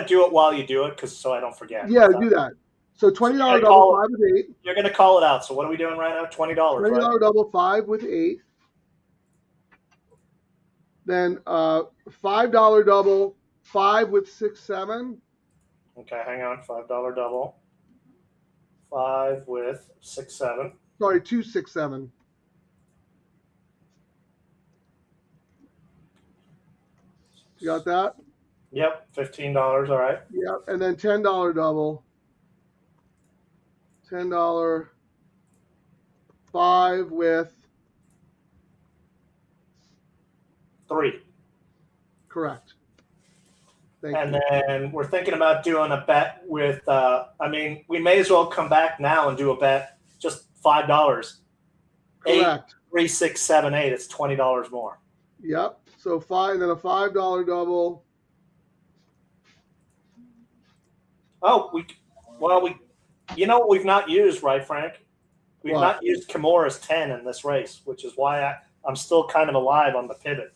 do it while you do it, so I don't forget. Yeah, do that. So $20 double, 5 with 8. You're gonna call it out. So what are we doing right now? $20. $20 right? double, 5 with 8. Then $5 double, 5 with 6, 7. Okay, hang on. $5 double. 5 with 6, 7. Sorry, 2, 6, 7. You got that? Yep, $15. All right. Yep. And then $10 double. $10. 5 with 3. correct. Thank And you. then we're thinking about doing a bet with, we may as well come back now and do a bet, just $5. 8, Correct. 3, 6, 7, 8. It's $20 more. Yep. So 5, then a $5 double. Oh, you know what we've not used, right, Frank? We've What? not used Kimura's 10 in this race, which is why I'm still kind of alive on the pivot.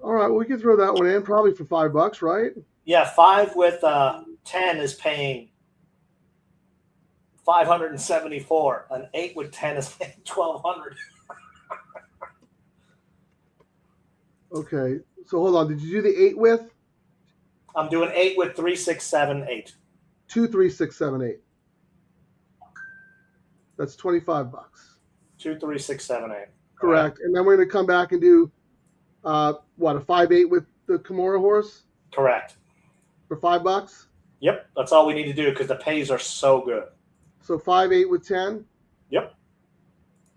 All right, well, we can throw that one in probably for $5, right? Yeah, 5 with 10 is paying 574, and 8 with 10 is paying 1,200. Okay, so hold on. Did you do the 8 with? I'm doing 8 with 3, 6, 7, 8. 2, 3, 6, 7, 8. That's $25. 2, 3, 6, 7, 8. Correct. And then we're going to come back and do a 5-8 with the Kimura horse Correct. for $5. Yep, that's all we need to do because the pays are so good. So 5-8 with 10. Yep.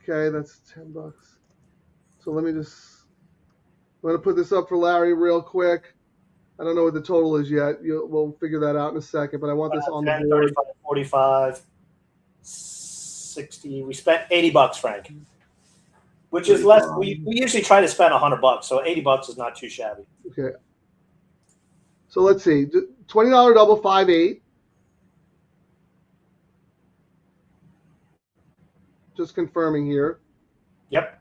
Okay, that's $10. So let me I'm going to put this up for Larry real quick. I don't know what the total is yet. We'll figure that out in a second, but I want this on 10, the board. 35, 45, 60. We spent $80, Frank, which is less. We usually try to spend $100, so $80 is not too shabby. Okay. So let's see. $20 double, 5-8. Just confirming here. Yep,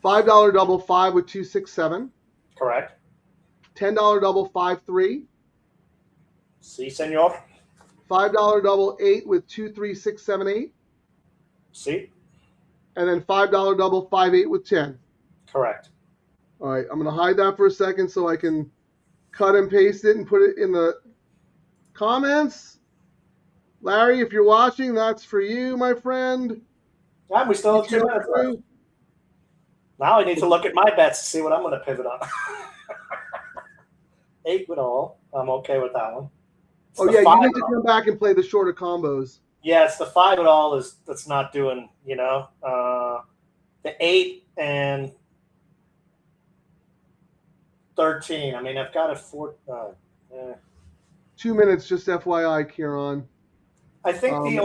$5 double, 5 with 2, 6, 7. correct. $10 double, 5, 3. Si, senor. $5 double, 8 with 2, 3, 6, 7, 8. Si, And then $5 double, 5, 8 with 10. correct. All right, I'm going to hide that for a second so I can cut and paste it and put it in the comments. Larry, if you're watching, that's for you, my friend. Yeah, we still have 2 minutes left. Now I need to look at my bets to see what I'm going to pivot on. 8 with all. I'm okay with that one. It's Oh, the yeah, 5 you need to with all. come back and play the shorter combos. Yeah, it's the 5 with all that's not doing, the 8 and 13. I mean, I've got a 4. 2 minutes, just FYI, Ciaran. I think the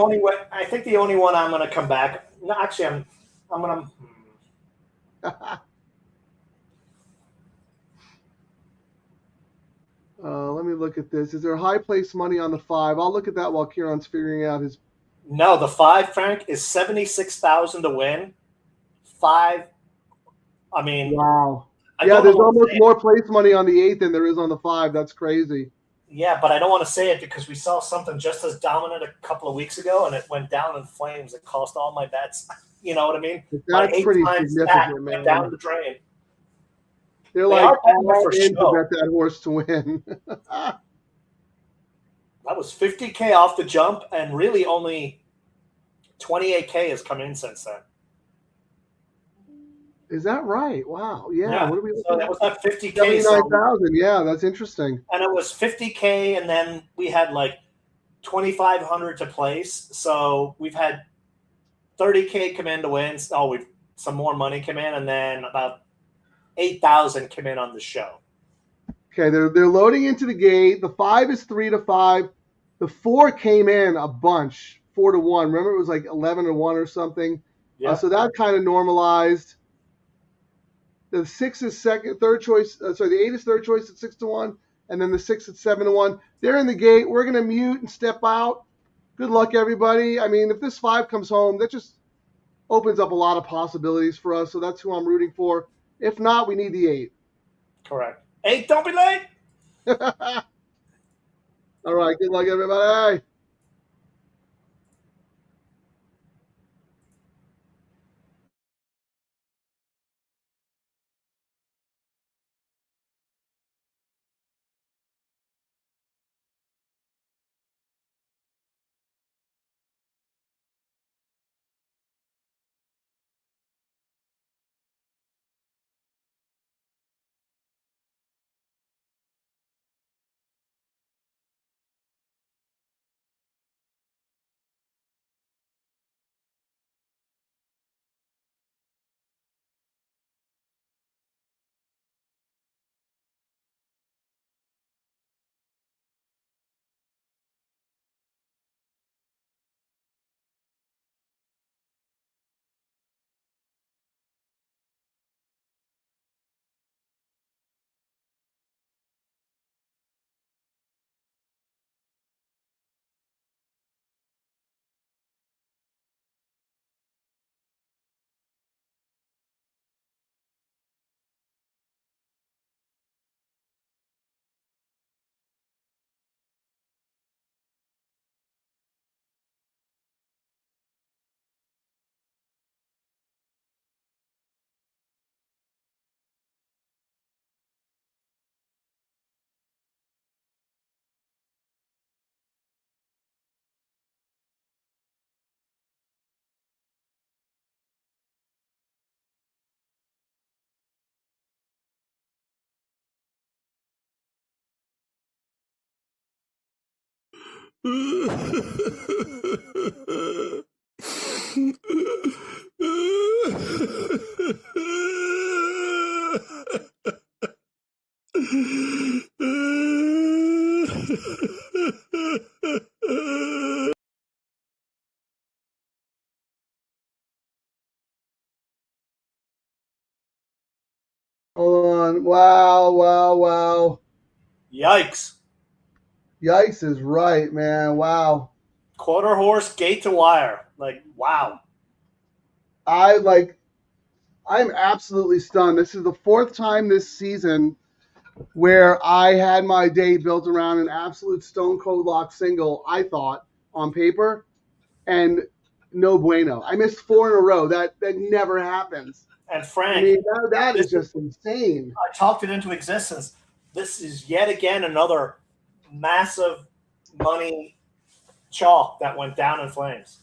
only one I'm going to come back. No, actually, I'm going to. Let me look at this. Is there high place money on the 5? I'll look at that while Ciaran's figuring out his. No, the 5, Frank, is 76,000 to win. 5. I mean, Wow. I Yeah, don't there's know what to almost say. more place money on the 8 than there is on the 5. That's crazy. Yeah, but I don't want to say it because we saw something just as dominant a couple of weeks ago, and it went down in flames. It cost all my bets. You know what I mean? That's My 8 pretty times significant, stack man. went down the drain. They're They like are betting all for in to show. bet that horse to win. That was $50K off the jump, and really only $28K has come in since then. Is that right? Wow. Yeah. What are we looking so at? that was that $50K. 79,000. Yeah, that's interesting. And it was $50K, and then we had like $2,500 to place. So we've had $30K come in to win. Oh, we've some more money come in, and then about $8,000 come in on the show. Okay, they're loading into the gate. The 5 is 3 to 5. The 4 came in a bunch, 4 to 1. Remember, it was like 11 to 1 or something. Yeah. So that kind of normalized. The 6 is third choice. The 8 is third choice at 6 to 1, and then the 6 at 7 to 1. They're in the gate. We're gonna mute and step out. Good luck, everybody. I mean, if this 5 comes home, that just opens up a lot of possibilities for us. So that's who I'm rooting for. If not, we need the 8. Correct. 8, don't be late. All right. Good luck, everybody. Hold on. Wow, wow, wow. Yikes. Yikes is right, man. Wow. Quarter horse, gate to wire. Like, wow. I'm absolutely stunned. This is the fourth time this season where I had my day built around an absolute stone cold lock single, I thought, on paper, and no bueno. I missed 4 in a row. That never happens. And I Frank, mean, that is just insane. I talked it into existence. This is yet again another massive money chalk that went down in flames.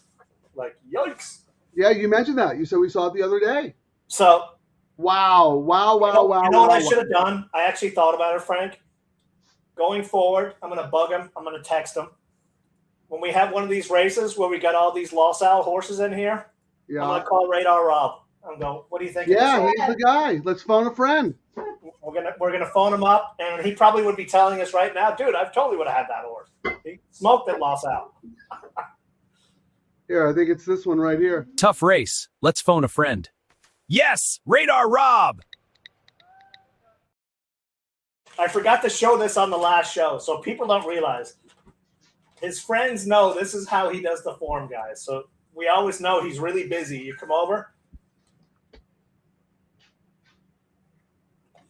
Like, yikes. Yeah, you mentioned that. You said we saw it the other day. So, Wow, wow, wow, wow. you know what wow, I should have done? I actually thought about it, Frank. Going forward, I'm going to bug him. I'm going to text him. When we have one of these races where we got all these Los Al horses in here, Yeah. I'm going to call Radar Rob. I'm going, what do you think? Yeah, he's the guy. Let's phone a friend. We're gonna phone him up, and he probably would be telling us right now, dude, I totally would have had that horse. He smoked at Los Al. Here, I think it's this one right here. Tough race. Let's phone a friend. Yes, Radar Rob. I forgot to show this on the last show, so people don't realize. His friends know this is how he does the form, guys. So we always know he's really busy. You come over.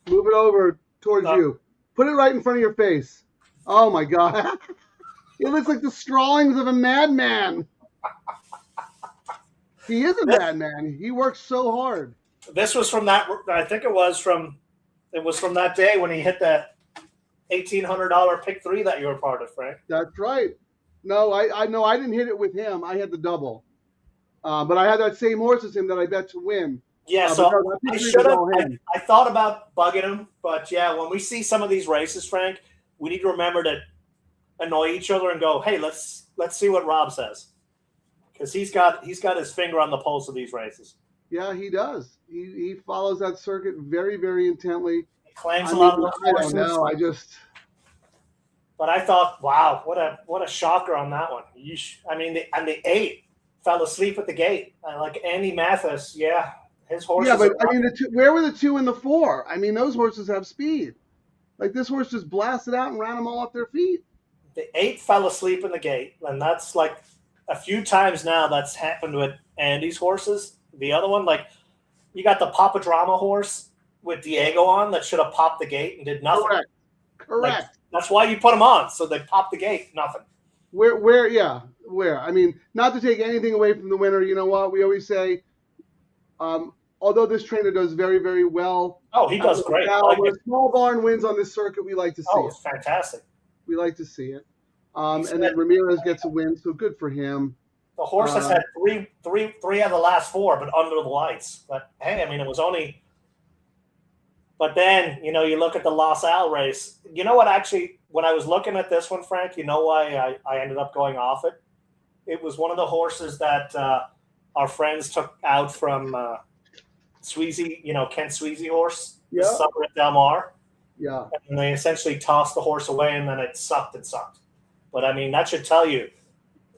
Move it over towards you. Put it right in front of your face. Oh my God. It looks like the strawings of a madman. He is a madman. He works so hard. This was from that. I think it was from that day when he hit that $1,800 pick 3 that you were part of, Frank. That's right. No, I know I didn't hit it with him. I had the double. But I had that same horse as him that I bet to win. Yeah, so I should have. I thought about bugging him, but yeah, when we see some of these races, Frank, we need to remember to annoy each other and go, "Hey, let's see what Rob says," because he's got his finger on the pulse of these races. Yeah, he does. He follows that circuit very, very intently. He claims a lot of those I horses. don't know. But I thought, wow, what a shocker on that one. I mean, the 8 fell asleep at the gate. Like Andy Mathis, yeah. His horse. Yeah, but I mean, where were the 2 and the 4? I mean, those horses have speed. Like this horse just blasted out and ran them all off their feet. The 8 fell asleep in the gate, and that's like a few times now that's happened with Andy's horses. The other one, like you got the Papa Drama horse with Diego on that should have popped the gate and did nothing. Correct. Like, that's why you put them on, so they popped the gate, nothing. Where? I mean, not to take anything away from the winner. You know what? We always say. Although this trainer does very, very well. Oh, he does great. When a small barn wins on this circuit, we like to see it. It's fantastic. We like to see it. And then Ramirez gets a win, so good for him. The horse has had three out of the last 4, but under the lights. But hey, I mean, it was only. But then you look at the Los Al race. You know what? Actually, when I was looking at this one, Frank, you know why I ended up going off it? It was one of the horses that our friends took out from Sweezy, Kent Sweezy horse, the summer at Del Mar. Yeah. And they essentially tossed the horse away, and then it sucked and sucked. But, I mean, that should tell you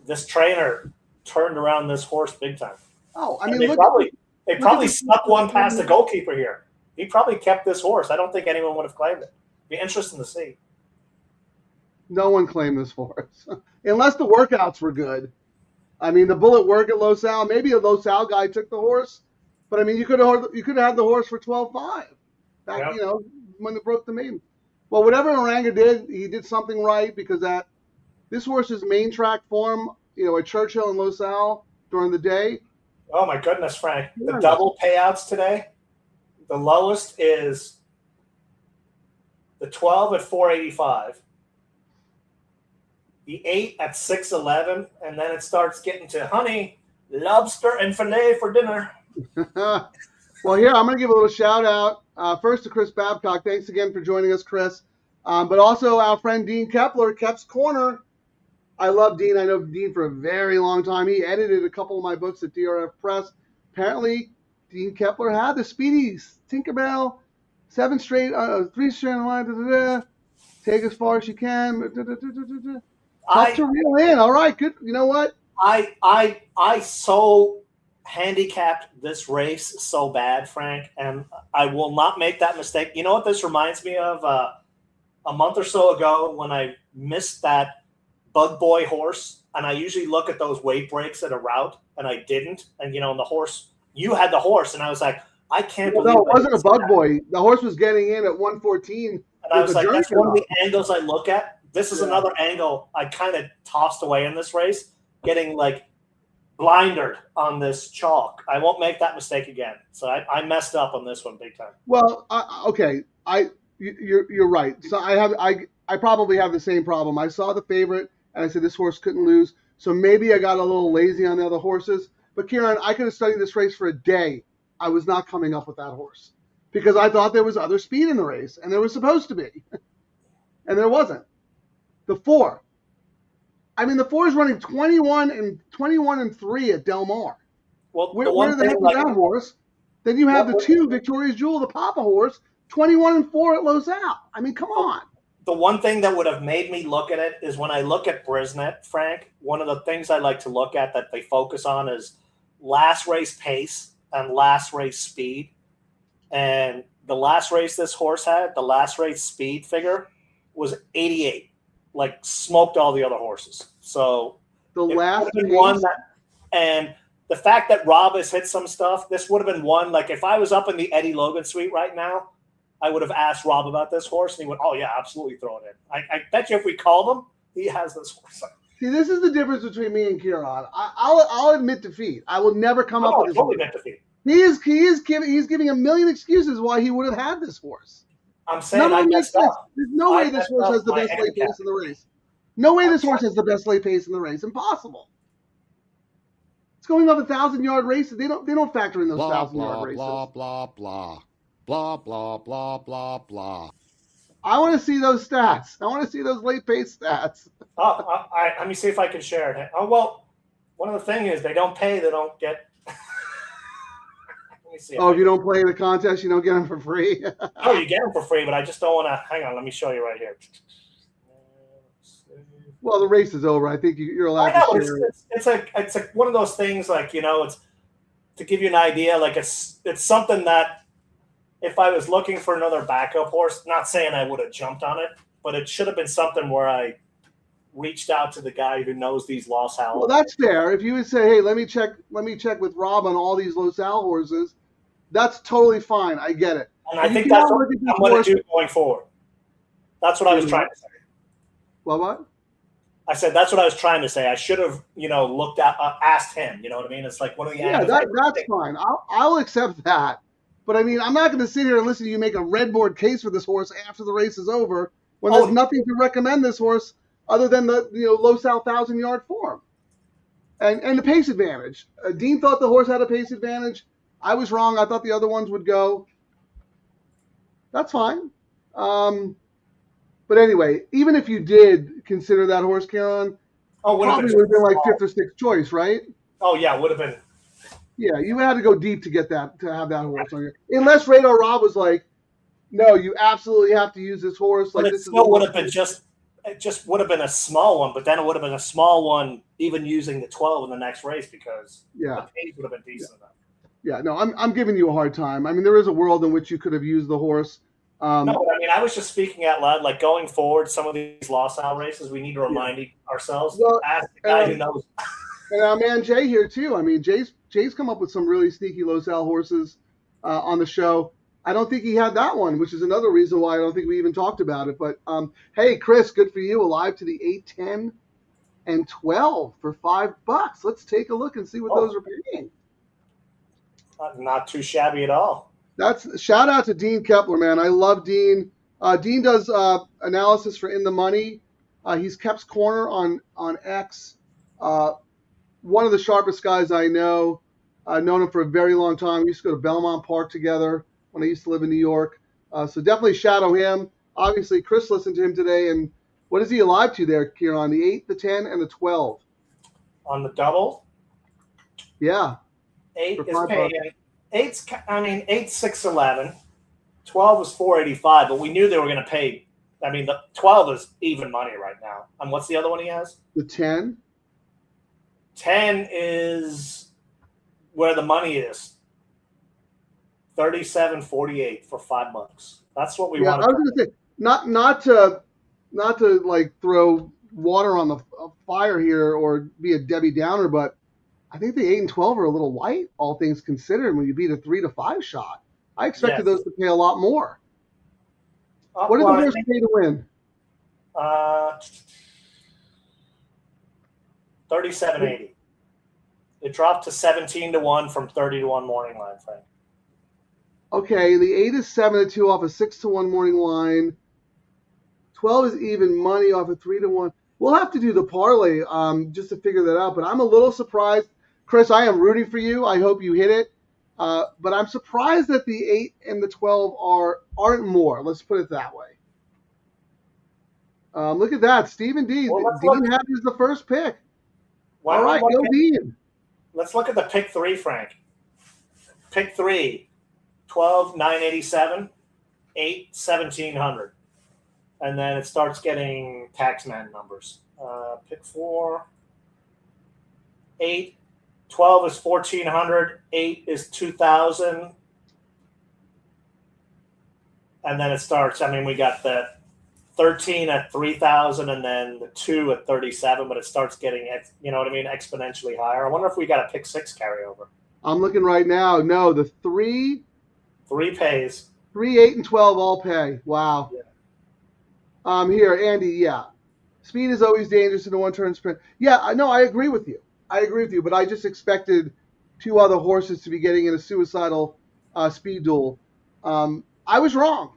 this trainer turned around this horse big time. Oh, I mean, they probably snuck one past the goalkeeper here. He probably kept this horse. I don't think anyone would have claimed it. Be interesting to see. No one claimed this horse. Unless the workouts were good. I mean, the bullet work at Los Al, maybe a Los Al guy took the horse, but I mean, you could have had the horse for 12.5 back, when they broke the maiden. Well, whatever Oranga did, he did something right because this horse's main track form, at Churchill and Los Al during the day. Oh my goodness, Frank! The double payouts today, the lowest is the 12 at 485. The 8 at 611, and then it starts getting to honey, lobster, and filet for dinner. Well, here, I'm going to give a little shout out first to Chris Babcock. Thanks again for joining us, Chris. But also our friend Dean Kepler, Kep's Corner. I love Dean. I know Dean for a very long time. He edited a couple of my books at DRF Press. Apparently, Dean Kepler had the Speedy Tinkerbell, 3 straight line, take as far as you can. Tough to reel in. All right, good. You know what? I so handicapped this race so bad, Frank, and I will not make that mistake. You know what this reminds me of? A month or so ago when I missed that Bug Boy horse, and I usually look at those weight breaks at a route, and I didn't. And, you know, and the horse, you had the horse, and I was like, I can't believe no, it wasn't a Bug Boy. The horse was getting in at 114. And I was like, that's one of the angles I look at. This is another angle I kind of tossed away in this race, getting like blindered on this chalk. I won't make that mistake again. So I messed up on this one big time. Well, okay, you're right. So I probably have the same problem. I saw the favorite and I said this horse couldn't lose. So maybe I got a little lazy on the other horses. But Ciaran, I could have studied this race for a day. I was not coming up with that horse because I thought there was other speed in the race, and there was supposed to be, and there wasn't. The 4. I mean, the 4 is running 21 and 3 at Del Mar. Well, where the heck was that horse? Then you have the 2 Victoria's Jewel, the Papa horse, 21 and 4 at Low-Takeout. I mean, come on. The one thing that would have made me look at it is when I look at Brisnet, Frank, one of the things I like to look at that they focus on is last race pace and last race speed. And the last race this horse had, the last race speed figure was 88, like smoked all the other horses. So the last one that, and the fact that Rob has hit some stuff, this would have been one. Like if I was up in the Eddie Logan suite right now, I would have asked Rob about this horse, and he went, "Oh yeah, absolutely, throw it in." I bet you if we called him, he has this horse. See, this is the difference between me and Ciaran. I'll admit defeat. I will never come up with this totally horse. Defeat. He's giving a million excuses why he would have had this horse. I'm saying I messed up. There's no way this horse has the best late pace in the race. No way this horse has the best late pace in the race. Impossible. It's going up 1,000-yard races. They don't factor in those 1,000-yard races. Blah blah blah blah blah blah blah blah. I want to see those stats. I want to see those late pace stats. Let me see if I can share it. Oh well, one of the things is they don't pay. They don't get. Let me see. If you don't play the contest, you don't get them for free. Oh, you get them for free, but I just don't want to. Hang on, let me show you right here. Well, the race is over. I think you're allowed to share it. It's like one of those things. Like it's to give you an idea. Like it's something that if I was looking for another backup horse, not saying I would have jumped on it, but it should have been something where I reached out to the guy who knows these Los Al. Well, that's fair. If you would say, "Hey, let me check with Rob on all these Los Al horses," that's totally fine. I get it. And I think that's what I'm going to do going forward. That's what I was trying to say. What? I said that's what I was trying to say. I should have, looked at, asked him. You know what I mean? It's like one of the that's fine. I'll accept that. But I mean, I'm not going to sit here and listen to you make a red board case for this horse after the race is over when there's nothing to recommend this horse other than the Los Al 1,000-yard form and the pace advantage. Dean thought the horse had a pace advantage. I was wrong. I thought the other ones would go. That's fine. But anyway, even if you did consider that horse, Ciaran, probably would have been like 5th or 6th choice, right? Oh yeah, would have been. Yeah, you had to go deep to get that, to have that horse on here. Unless Radar Rob was like, "No, you absolutely have to use this horse." But like it still would have been it just would have been a small one, but then it would have been a small one even using the 12 in the next race because the pace would have been decent enough. Yeah, no, I'm giving you a hard time. I mean, there is a world in which you could have used the horse. No, I mean, I was just speaking out loud. Like going forward, some of these Los Al races, we need to remind ourselves. Well, ask the guy who knows. And our man Jay here too. I mean, Jay's come up with some really sneaky Los Al horses on the show. I don't think he had that one, which is another reason why I don't think we even talked about it. But hey, Chris, good for you. Alive to the 8, 10, and 12 for $5. Let's take a look and see what those are paying. Not too shabby at all. That's shout out to Dean Kepler, man. I love Dean. Dean does analysis for In the Money. He's Kep's Corner on X. One of the sharpest guys I know. I've known him for a very long time. We used to go to Belmont Park together when I used to live in New York. So definitely shadow him. Obviously, Chris listened to him today, and What is he alive to there, Ciaran? The 8, the 10, and the 12. On the double, Yeah. 8 For is $5. paying. 8's 611. 12 is 485, but we knew they were going to pay. I mean, the 12 is even money right now. And what's the other one he has? The 10. 10 is where the money is. 37.48 for $5. That's what we Yeah, want. I was going to say not to like throw water on the fire here or be a Debbie Downer, but I think the 8 and 12 are a little light, all things considered. When you beat a 3 to 5 shot, I expected those to pay a lot more. What did the horse pay to win? 37.80. It dropped to 17-1 from 30-1 morning line, Frank. Okay, the 8 is 7-2 off a 6-1 morning line. 12 is even money off a 3-1. We'll have to do the parlay just to figure that out. But I'm a little surprised, Chris. I am rooting for you. I hope you hit it. But I'm surprised that the 8 and the 12 aren't more. Let's put it that way. Look at that, Stephen D. Well, Dean had is the first pick. Wow, all right, go Dean. Let's look at the pick 3, Frank. Pick 3, 12, 987, 8, 1700. And then it starts getting taxman numbers. Pick 4, 8, 12 is 1400, 8 is 2000. And then it starts, I mean, we got the 13 at 3,000 and then the 2 at 37, but it starts getting, you know what I mean, exponentially higher. I wonder if we got a pick 6 carryover. I'm looking right now. No, the 3 pays. 3, 8, and 12 all pay. Wow. Yeah. Here, Andy, yeah. Speed is always dangerous in a one-turn sprint. Yeah, I agree with you. But I just expected 2 other horses to be getting in a suicidal speed duel. I was wrong.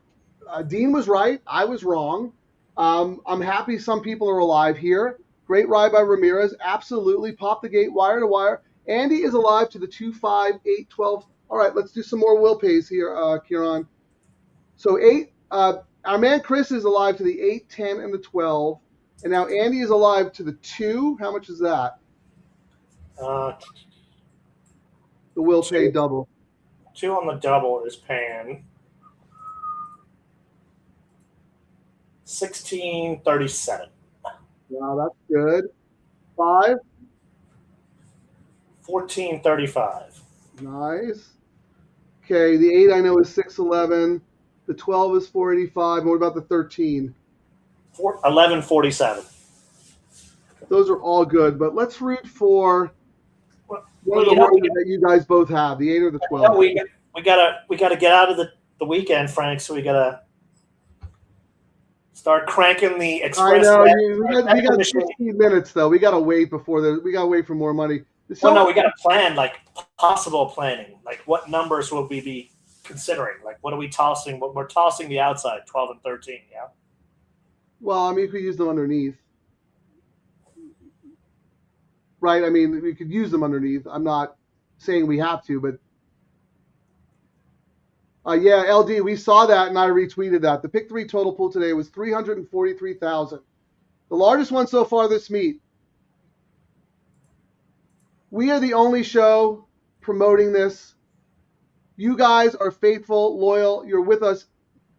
Dean was right. I was wrong. I'm happy some people are alive here. Great ride by Ramirez. Absolutely. Pop the gate wire to wire. Andy is alive to the 2, 5, 8, 12. All right, let's do some more will pays here, Ciaran. So 8, our man Chris is alive to the 8, 10, and the 12. And now Andy is alive to the 2. How much is that? The will pay double. 2 on the double is paying $16.37. Wow, that's good. 5. $14.35. Nice. Okay, the 8 I know is 611. The 12 is 485. What about the 13? 11.47. Those are all good, but let's root for one of the horses that you guys both have, the 8 or the 12. We gotta get out of the weekend, Frank. So we gotta start cranking the express. I know. We got 15 minutes though. We gotta wait we gotta wait for more money. Well, no, we gotta plan like possible planning. Like what numbers will we be considering? Like what are we tossing? We're tossing the outside 12 and 13. Yeah. Well, I mean, if we use them underneath, right? I mean, we could use them underneath. I'm not saying we have to, but yeah, LD, we saw that and I retweeted that. The pick 3 total pool today was 343,000. The largest one so far this meet. We are the only show promoting this. You guys are faithful, loyal. You're with us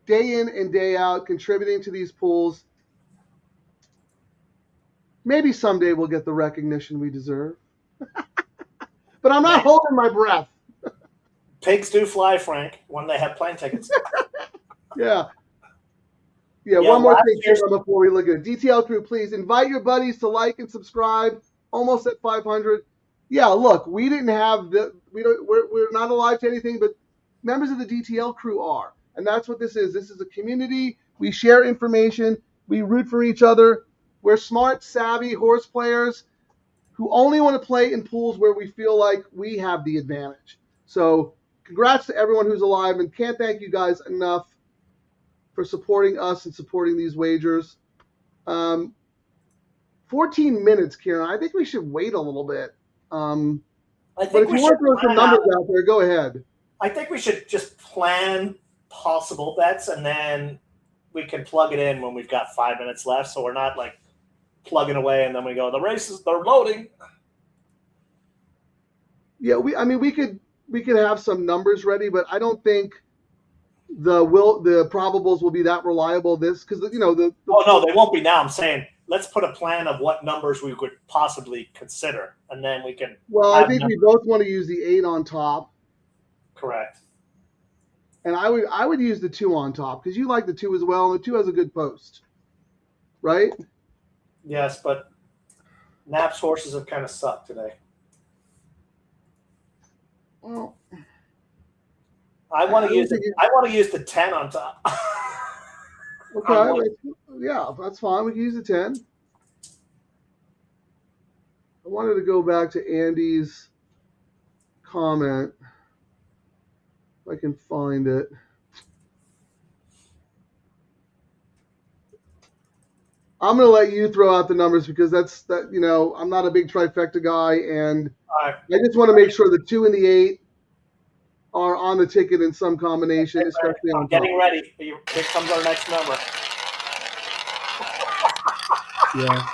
day in and day out, contributing to these pools. Maybe someday we'll get the recognition we deserve. But I'm not holding my breath. Pigs do fly, Frank, when they have plane tickets. Yeah, one more thing here before we look at it. DTL Crew, please invite your buddies to like and subscribe. Almost at 500. Yeah, look, we didn't have we're not alive to anything, but members of the DTL Crew are. And that's what this is. This is a community. We share information. We root for each other. We're smart, savvy horse players who only want to play in pools where we feel like we have the advantage. So congrats to everyone who's alive, and can't thank you guys enough for supporting us and supporting these wagers. 14 minutes, Ciaran. I think we should wait a little bit. But if you want to throw some numbers out there, go ahead. I think we should just plan possible bets and then we can plug it in when we've got 5 minutes left, so we're not like plugging away and then we go, the races, they're loading. Yeah, we could have some numbers ready, but I don't think the probables will be that reliable. Because oh no, they won't be now. I'm saying let's put a plan of what numbers we could possibly consider, and then we can. Well, I think we both want to use the 8 on top. Correct. And I would use the 2 on top because you like the 2 as well, and the 2 has a good post, right? Yes, but Knapp's horses have kind of sucked today. Well, I want to use the 10 on top. Okay, yeah, that's fine. We can use the 10. I wanted to go back to Andy's comment. If I can find it. I'm going to let you throw out the numbers because I'm not a big trifecta guy, and I just want to make sure the 2 and the 8 are on the ticket in some combination, especially on top. Getting ready. Here comes our next number. Yeah.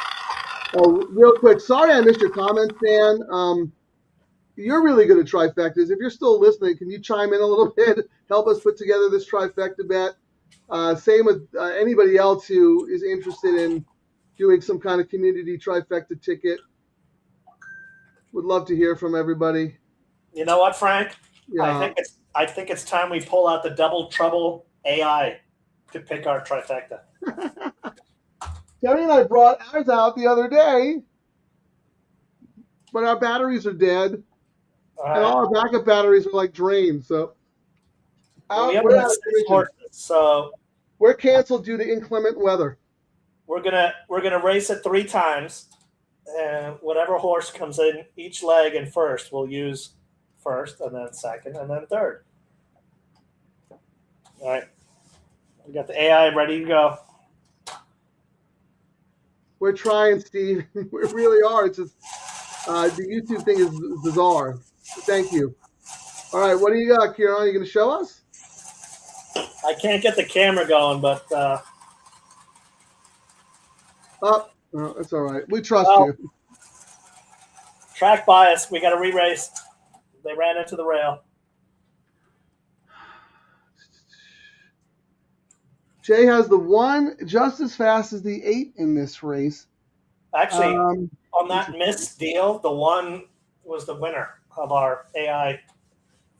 Oh, real quick. Sorry I missed your comment, Dan. You're really good at trifectas. If you're still listening, can you chime in a little bit? Help us put together this trifecta bet. Same with anybody else who is interested in doing some kind of community trifecta ticket. Would love to hear from everybody. You know what, Frank? Yeah. I think it's time we pull out the Double Trouble AI to pick our trifecta. Terry and I brought ours out the other day, but our batteries are dead, and all our backup batteries are like drained. So we're canceled due to inclement weather. We're gonna race it 3 times, and whatever horse comes in each leg and first, we'll use first, and then second, and then third. All right, we got the AI ready to go. We're trying, Steve. We really are. It's just the YouTube thing is bizarre. Thank you. All right, what do you got, Ciaran? Are you going to show us? I can't get the camera going, but that's all right. We trust you. Track bias. We got to re-race. They ran into the rail. Jay has the 1 just as fast as the 8 in this race. Actually, on that missed deal, the 1 was the winner of our AI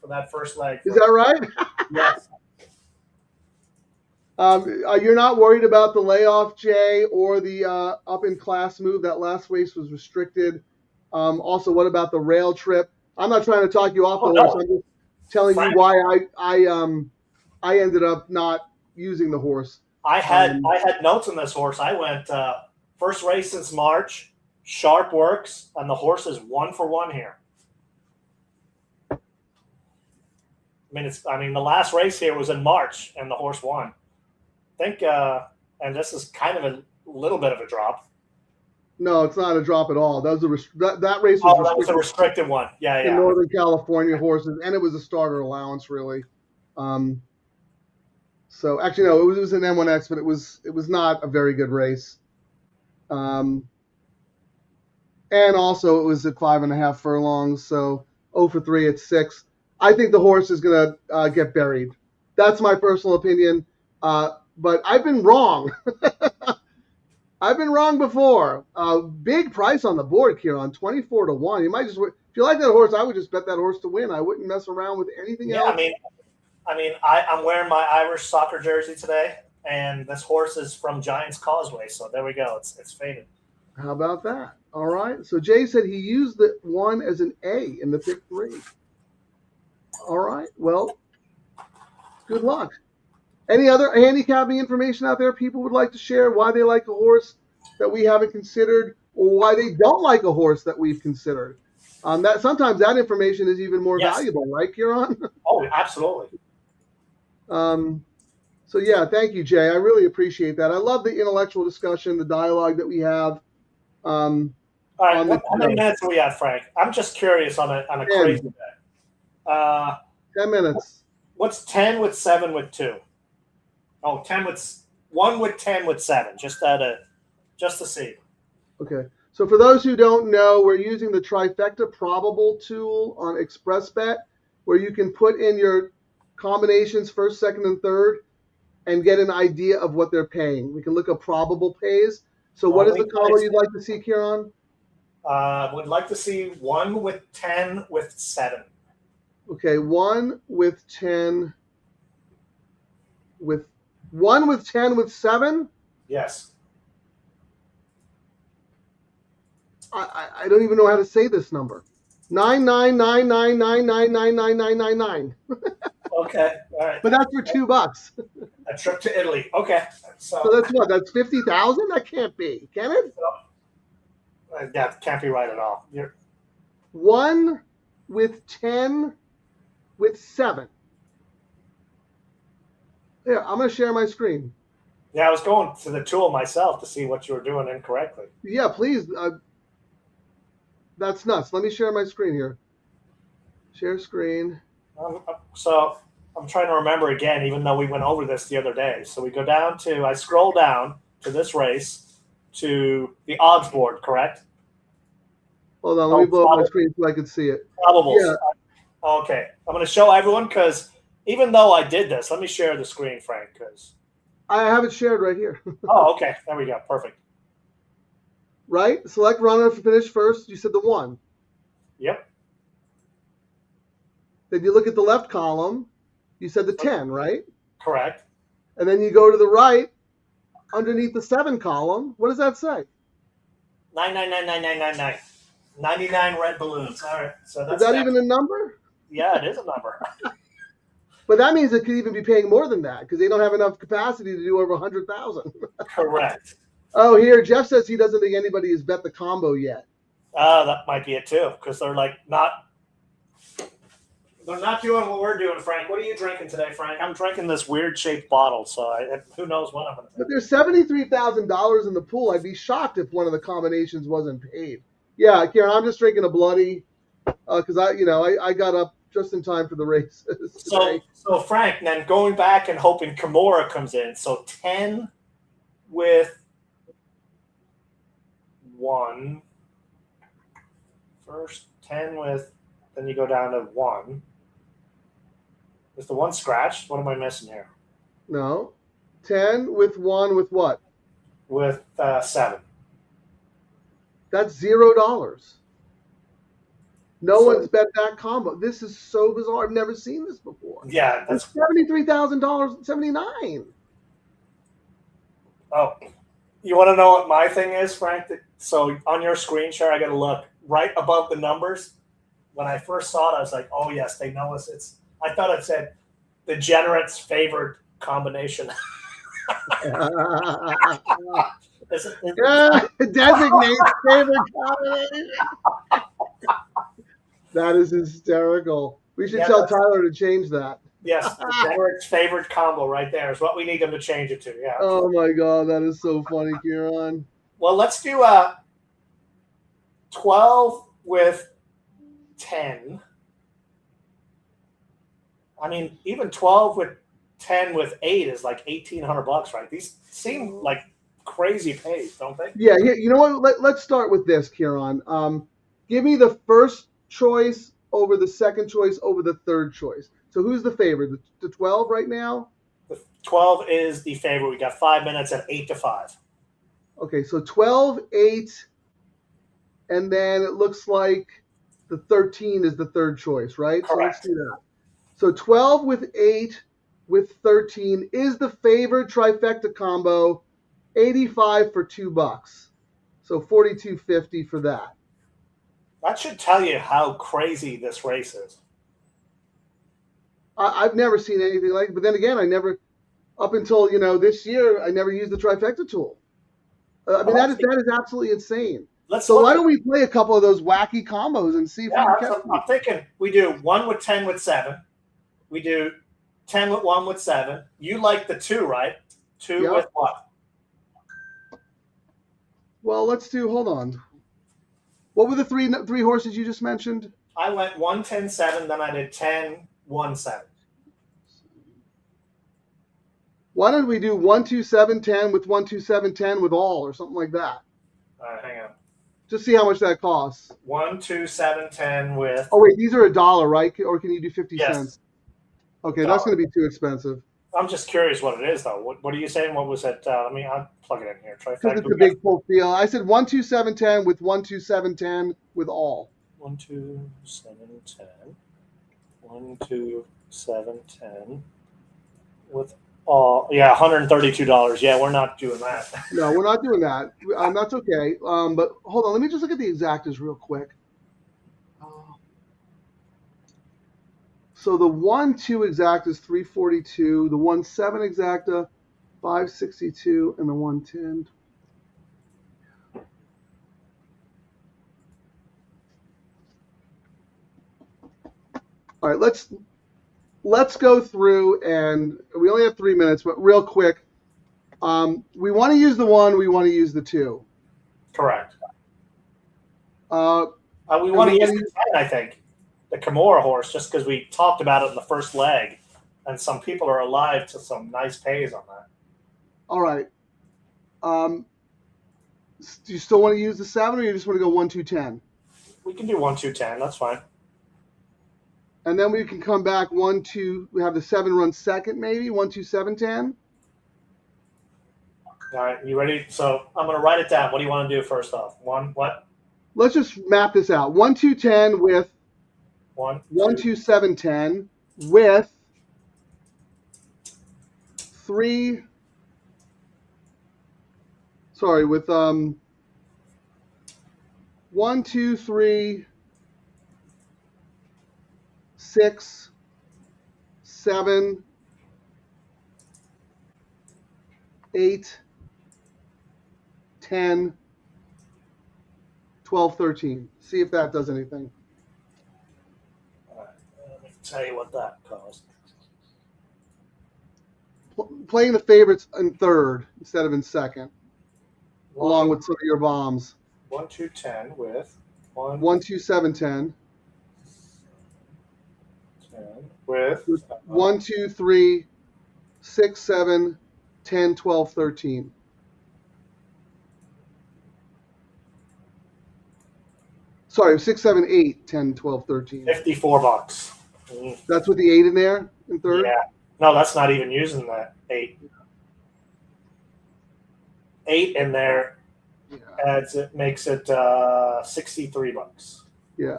for that first leg. Is that right? Yes. You're not worried about the layoff, Jay, or the up in class move? That last race was restricted. Also, what about the rail trip? I'm not trying to talk you off the horse. I'm just telling you why I ended up not using the horse. I had notes on this horse. I went first race since March, sharp works, and the horse is 1 for 1 here. I mean, the last race here was in March, and the horse won. I think, and this is kind of a little bit of a drop. No, it's not a drop at all. That was that race was that was a restricted one. Yeah. In Northern California horses, and it was a starter allowance, really. So actually, no, it was an M1X, but it was not a very good race. And also, it was at 5.5 furlongs, so 0 for 3 at 6. I think the horse is going to get buried. That's my personal opinion. But I've been wrong. I've been wrong before. Big price on the board, Ciaran, 24 to 1. You might just, if you like that horse, I would just bet that horse to win. I wouldn't mess around with anything else. I'm wearing my Irish soccer jersey today, and this horse is from Giants Causeway. So there we go. It's faded. How about that? All right. So Jay said he used the 1 as an A in the pick 3. All right. Well, good luck. Any other handicapping information out there people would like to share? Why they like a horse that we haven't considered, or why they don't like a horse that we've considered? That sometimes that information is even more valuable, right, Ciaran? Oh, absolutely. So yeah, thank you, Jay. I really appreciate that. I love the intellectual discussion, the dialogue that we have. All right, how many minutes do we have, Frank? I'm just curious on a crazy bet. 10 minutes. What's 10 with 7 with 2? Oh, 10 with 1 with 10 with 7, just to see. Okay. So for those who don't know, we're using the trifecta probable tool on ExpressBet, where you can put in your combinations first, second, and third, and get an idea of what they're paying. We can look at probable pays. So what is the combo you'd like to see, Ciaran? Would like to see 1 with 10 with 7. Okay, 1 with 10 with 1 with 10 with 7? Yes. I don't even know how to say this number. 99999999999. Okay. All right. But that's for $2. A trip to Italy. Okay. So that's what? That's 50,000? That can't be, can it? That can't be right at all. 1 with 10 with 7. Here, I'm going to share my screen. Yeah, I was going to the tool myself to see what you were doing incorrectly. Yeah, please. That's nuts. Let me share my screen here. Share screen. So I'm trying to remember again, even though we went over this the other day. So we go down to, I scroll down to this race to the odds board, correct? Hold on, let me blow up my screen so I can see it. Probables. Yeah. Okay. I'm going to show everyone because even though I did this, let me share the screen, Frank, because I have it shared right here. oh, okay. There we go. Perfect. Right? Select runner to finish first. You said the 1. Yep. Then you look at the left column. You said the 10, right? Correct. And then you go to the right, underneath the 7 column. What does that say? 9999999. 99 red balloons. All right. So that's Is that even a number? Yeah, it is a number. But that means it could even be paying more than that because they don't have enough capacity to do over 100,000. Correct. Oh, here Jeff says he doesn't think anybody has bet the combo yet. That might be it too, because they're not doing what we're doing, Frank. What are you drinking today, Frank? I'm drinking this weird shaped bottle, so who knows what I'm going to do. But there's $73,000 in the pool. I'd be shocked if one of the combinations wasn't paid. Yeah, Ciaran, I'm just drinking a bloody because I got up just in time for the races. So Frank, then going back and hoping Kimura comes in. So 10 with 1 first, 10 with, then you go down to 1. Is the 1 scratched? What am I missing here? No. 10 with 1 with what? With 7. That's $0. No one's bet that combo. This is so bizarre. I've never seen this before. Yeah, that's $73,000, 79. Oh, you want to know what my thing is, Frank? So on your screen share, I got to look right above the numbers. When I first saw it, I was like, "Oh yes, they know us." I thought it said degenerates favored combination. Designates favorite combination. That is hysterical. We should tell Tyler to change that. Yes, degenerates favorite combo right there is what we need them to change it to. Yeah. Oh my God, that is so funny, Ciaran. Well, let's do 12 with 10. I mean, even 12 with 10 with 8 is like $1,800, right? These seem like crazy pays, don't they? Yeah, you know what? Let's start with this, Ciaran. Give me the first choice over the second choice over the third choice. So who's the favorite? The 12 right now? The 12 is the favorite. We got 5 minutes at 8-5. Okay, so 12, 8, and then it looks like the 13 is the third choice, right? Correct. So let's do that. So 12 with 8 with 13 is the favored trifecta combo, 85 for $2. So $42.50 for that. That should tell you how crazy this race is. I've never seen anything like it. But then again, up until, this year, I never used the trifecta tool. That is absolutely insane. So why don't we play a couple of those wacky combos and see if we can catch them? I'm thinking we do 1 with 10 with 7. We do 10 with 1 with 7. You like the 2, right? 2 with what? Well, let's do, hold on. What were the three horses you just mentioned? I went 1, 10, 7, then I did 10, 1, 7. Why don't we do 1, 2, 7, 10 with 1, 2, 7, 10 with all or something like that? All right, hang on. Just see how much that costs. 1, 2, 7, 10 with. Oh wait, these are $1, right? Or can you do 50 Yes. cents? Okay, that's going to be too expensive. I'm just curious what it is, though. What are you saying? What was it? I'll plug it in here. Because it's a big full deal. I said 1, 2, 7, 10 with 1, 2, 7, 10 with all. 1, 2, 7, 10. 1, 2, 7, 10 with all. Yeah, $132. Yeah, we're not doing that. No, we're not doing that. That's okay. But hold on, let me just look at the exactas real quick. So the 1, 2 exacta is 342. The 1, 7 exacta, 562, and the 110. All right, let's go through, and we only have 3 minutes, but real quick, we want to use the 1, we want to use the 2. Correct. We want to use the 10, I think, the Kimura horse, just because we talked about it in the first leg, and some people are alive to some nice pays on that. All right. Do you still want to use the 7, or you just want to go 1, 2, 10? We can do 1, 2, 10. That's fine. And then we can come back 1, 2. We have the 7 run second, maybe 1, 2, 7, 10. All right, you ready? So I'm going to write it down. What do you want to do first off? 1, what? Let's just map this out. 1, 2, 10 with 1, 2, 7, 10 with 3. Sorry, with 1, 2, 3, 6, 7, 8, 10, 12, 13. See if that does anything. All right, let me tell you what that cost. Playing the favorites in third instead of in second, along with some of your bombs. 1, 2, 10 with 1, 2, 7, 10. 10 with 1, 2, 3, 6, 7, 10, 12, 13. Sorry, 6, 7, 8, 10, 12, 13. $54. That's with the 8 in there in third? Yeah. No, that's not even using that 8. 8 in there makes it $63. Yeah.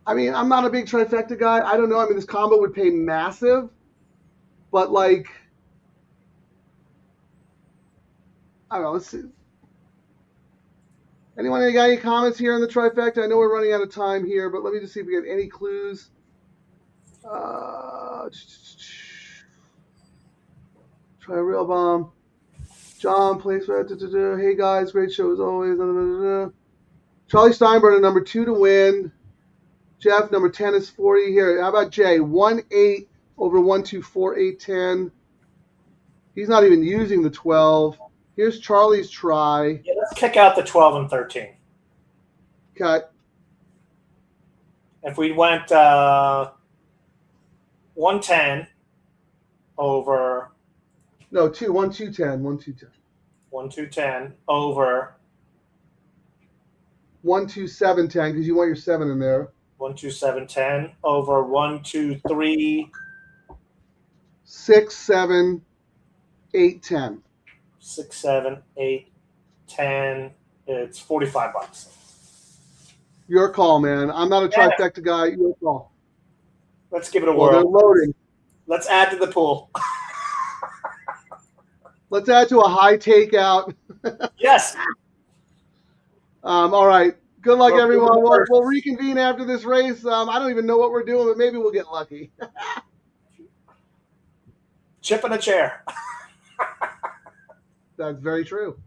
I mean, I'm not a big trifecta guy. I don't know. I mean, this combo would pay massive, but like, I don't know. Let's see. Anyone got any comments here on the trifecta? I know we're running out of time here, but let me just see if we get any clues. Try a real bomb. John plays for hey guys, great show as always. Charlie Steinberg, number 2 to win. Jeff, number 10 is 40 here. How about Jay? 1, 8 over 1, 2, 4, 8, 10. He's not even using the 12. Here's Charlie's try. Yeah, let's kick out the 12 and 13. Okay. If we went 110 over. No, 2, 1, 2, 10. 1, 2, 10. 1, 2, 10 over 1, 2, 7, 10, because you want your 7 in there. 1, 2, 7, 10 over 1, 2, 3, 6, 7, 8, 10. 6, 7, 8, 10. It's $45. Your call, man. I'm not a trifecta guy. Your call. Let's give it a Well, they're whirl. loading. Let's add to the pool. Let's add to a high takeout. Yes. All right. Good luck, Well, everyone. We'll reconvene after this race. I don't even know what we're doing, but maybe we'll get lucky. Chip in a chair. That's very true.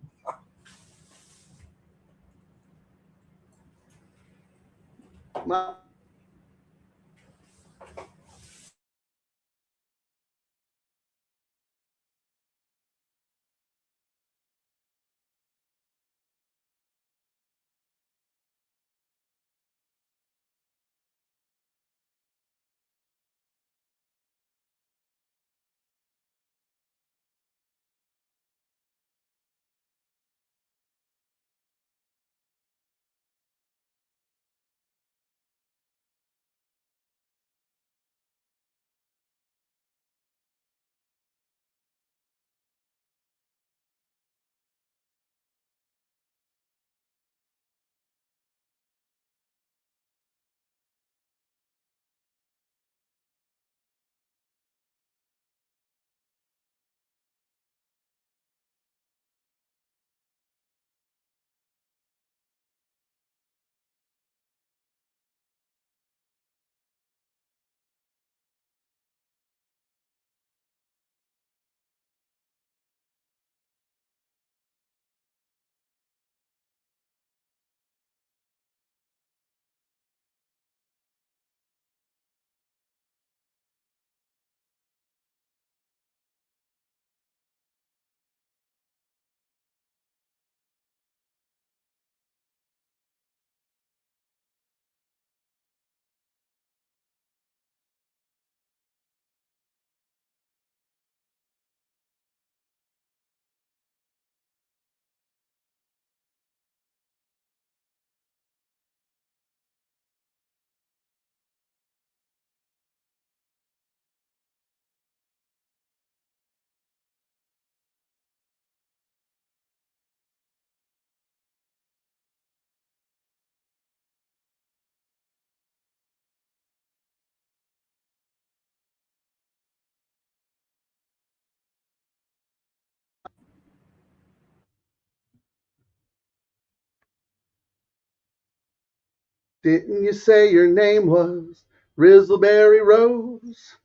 Didn't you say your name was Rizzleberry Rose?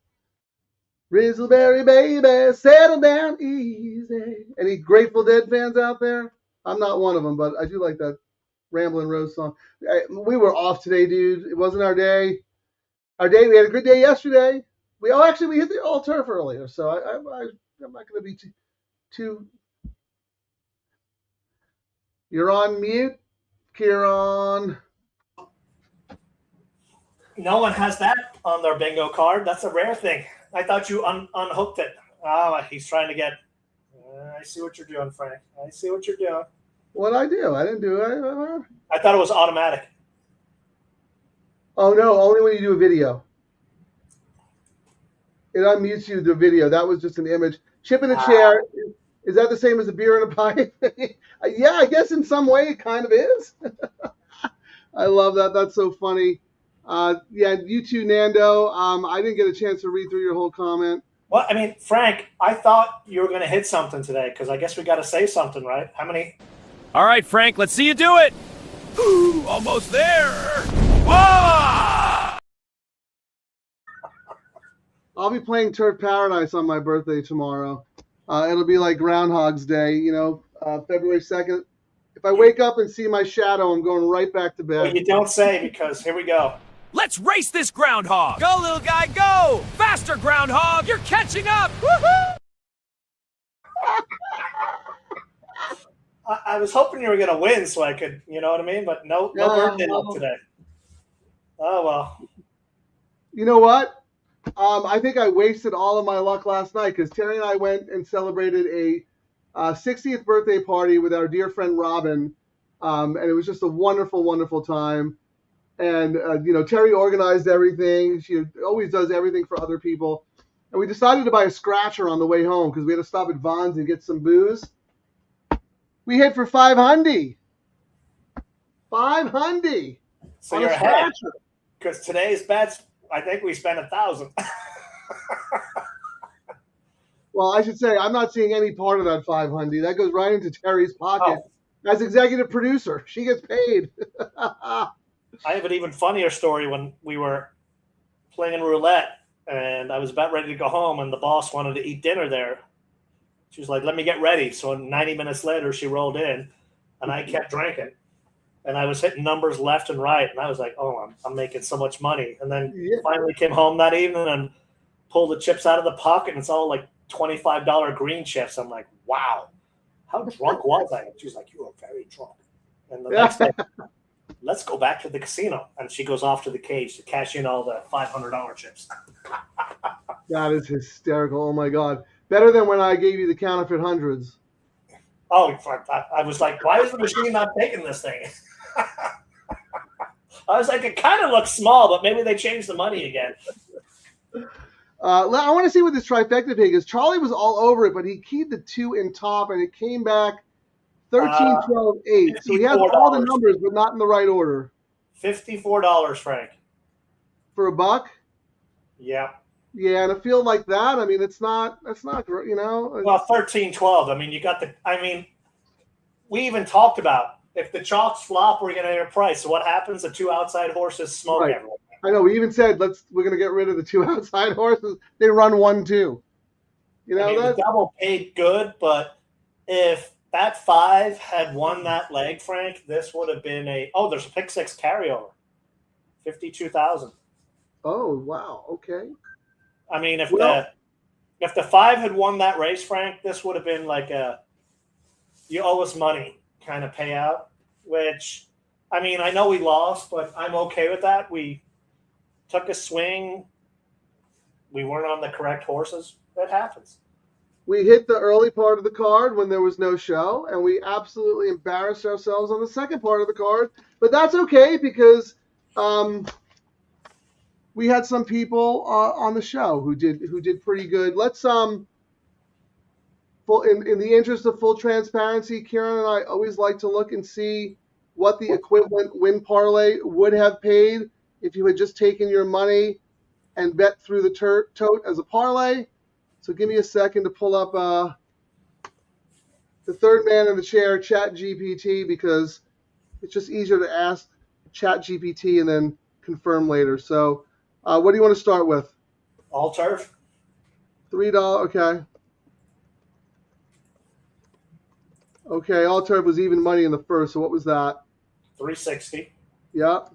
Rizzleberry baby, settle down easy. Any Grateful Dead fans out there? I'm not one of them, but I do like that Ramblin' Rose song. We were off today, dude. It wasn't our day. We had a good day yesterday. We hit the all turf earlier, so I'm not going to be too. You're on mute, Ciaran. No one has that on their bingo card. That's a rare thing. I thought you unhooked it. Oh, he's trying to get. I see what you're doing, Frank. I see what you're doing. What'd I do? I didn't do it. I thought it was automatic. Oh no! Only when you do a video. It unmutes you the video. That was just an image. Chip in the chair. Is that the same as a beer in a pipe? Yeah, I guess in some way it kind of is. I love that. That's so funny. Yeah, you too, Nando. I didn't get a chance to read through your whole comment. Well, I mean, Frank, I thought you were going to hit something today because I guess we got to say something, right? How many? All right, Frank, let's see you do it. Ooh, almost there. Whoa! I'll be playing Turf Paradise on my birthday tomorrow. It'll be like Groundhog's Day, February 2nd. If I wake up and see my shadow, I'm going right back to bed. Well, you don't say because here we go. Let's race this groundhog. Go, little guy, go. Faster, groundhog. You're catching up. Woohoo! I was hoping you were going to win so I could, you know what I mean? But no birthday luck today. Oh, well. You know what? I think I wasted all of my luck last night because Terry and I went and celebrated a 60th birthday party with our dear friend Robin, and it was just a wonderful, wonderful time. And, Terry organized everything. She always does everything for other people. And we decided to buy a scratcher on the way home because we had to stop at Vaughn's and get some booze. We hit for $500. $500 So on you're a ahead scratcher. because today's bets, I think we spent 1,000. Well, I should say I'm not seeing any part of that $500. That goes right into Terry's pocket. Oh. As executive producer. She gets paid. I have an even funnier story when we were playing roulette and I was about ready to go home and the boss wanted to eat dinner there. She was like, let me get ready. So 90 minutes later, she rolled in and I kept drinking. And I was hitting numbers left and right. And I was like, oh, I'm making so much money. And then finally came home that evening and pulled the chips out of the pocket. And it's all like $25 green chips. I'm like, wow, how drunk was I? And she was like, you are very drunk. And the next day, let's go back to the casino. And she goes off to the cage to cash in all the $500 chips. That is hysterical. Oh, my God. Better than when I gave you the counterfeit hundreds. Oh, I was like, why is the machine not taking this thing? I was like, it kind of looks small, but maybe they changed the money again. I want to see what this trifecta pig is. Charlie was all over it, but he keyed the 2 in top, and it came back 13, 12, 8. So he has all the numbers, but not in the right order. $54, Frank. For $1? Yeah. Yeah, in a field like that, I mean, that's not, Well, 13, 12. I mean, we even talked about if the chalks flop, we're going to get a price. So what happens? The 2 outside horses smoke everyone. I know. We even said we're going to get rid of the 2 outside horses. They run 1-2. The double paid good, but if that 5 had won that leg, Frank, this would have been there's a pick 6 carryover, $52,000. Oh wow, okay. I mean, if the 5 had won that race, Frank, this would have been like you owe us money kind of payout, which, I mean, I know we lost, but I'm okay with that. We took a swing. We weren't on the correct horses. That happens. We hit the early part of the card when there was no show, and we absolutely embarrassed ourselves on the second part of the card. But that's okay because we had some people on the show who did pretty good. Let's in the interest of full transparency, Ciaran and I always like to look and see what the equivalent win parlay would have paid if you had just taken your money and bet through the tote as a parlay. So give me a second to pull up the third man in the chair, Chat GPT, because it's just easier to ask Chat GPT and then confirm later. So what do you want to start with? All turf. $3. Okay. Okay, all turf was even money in the first. So what was that? 360 Yep.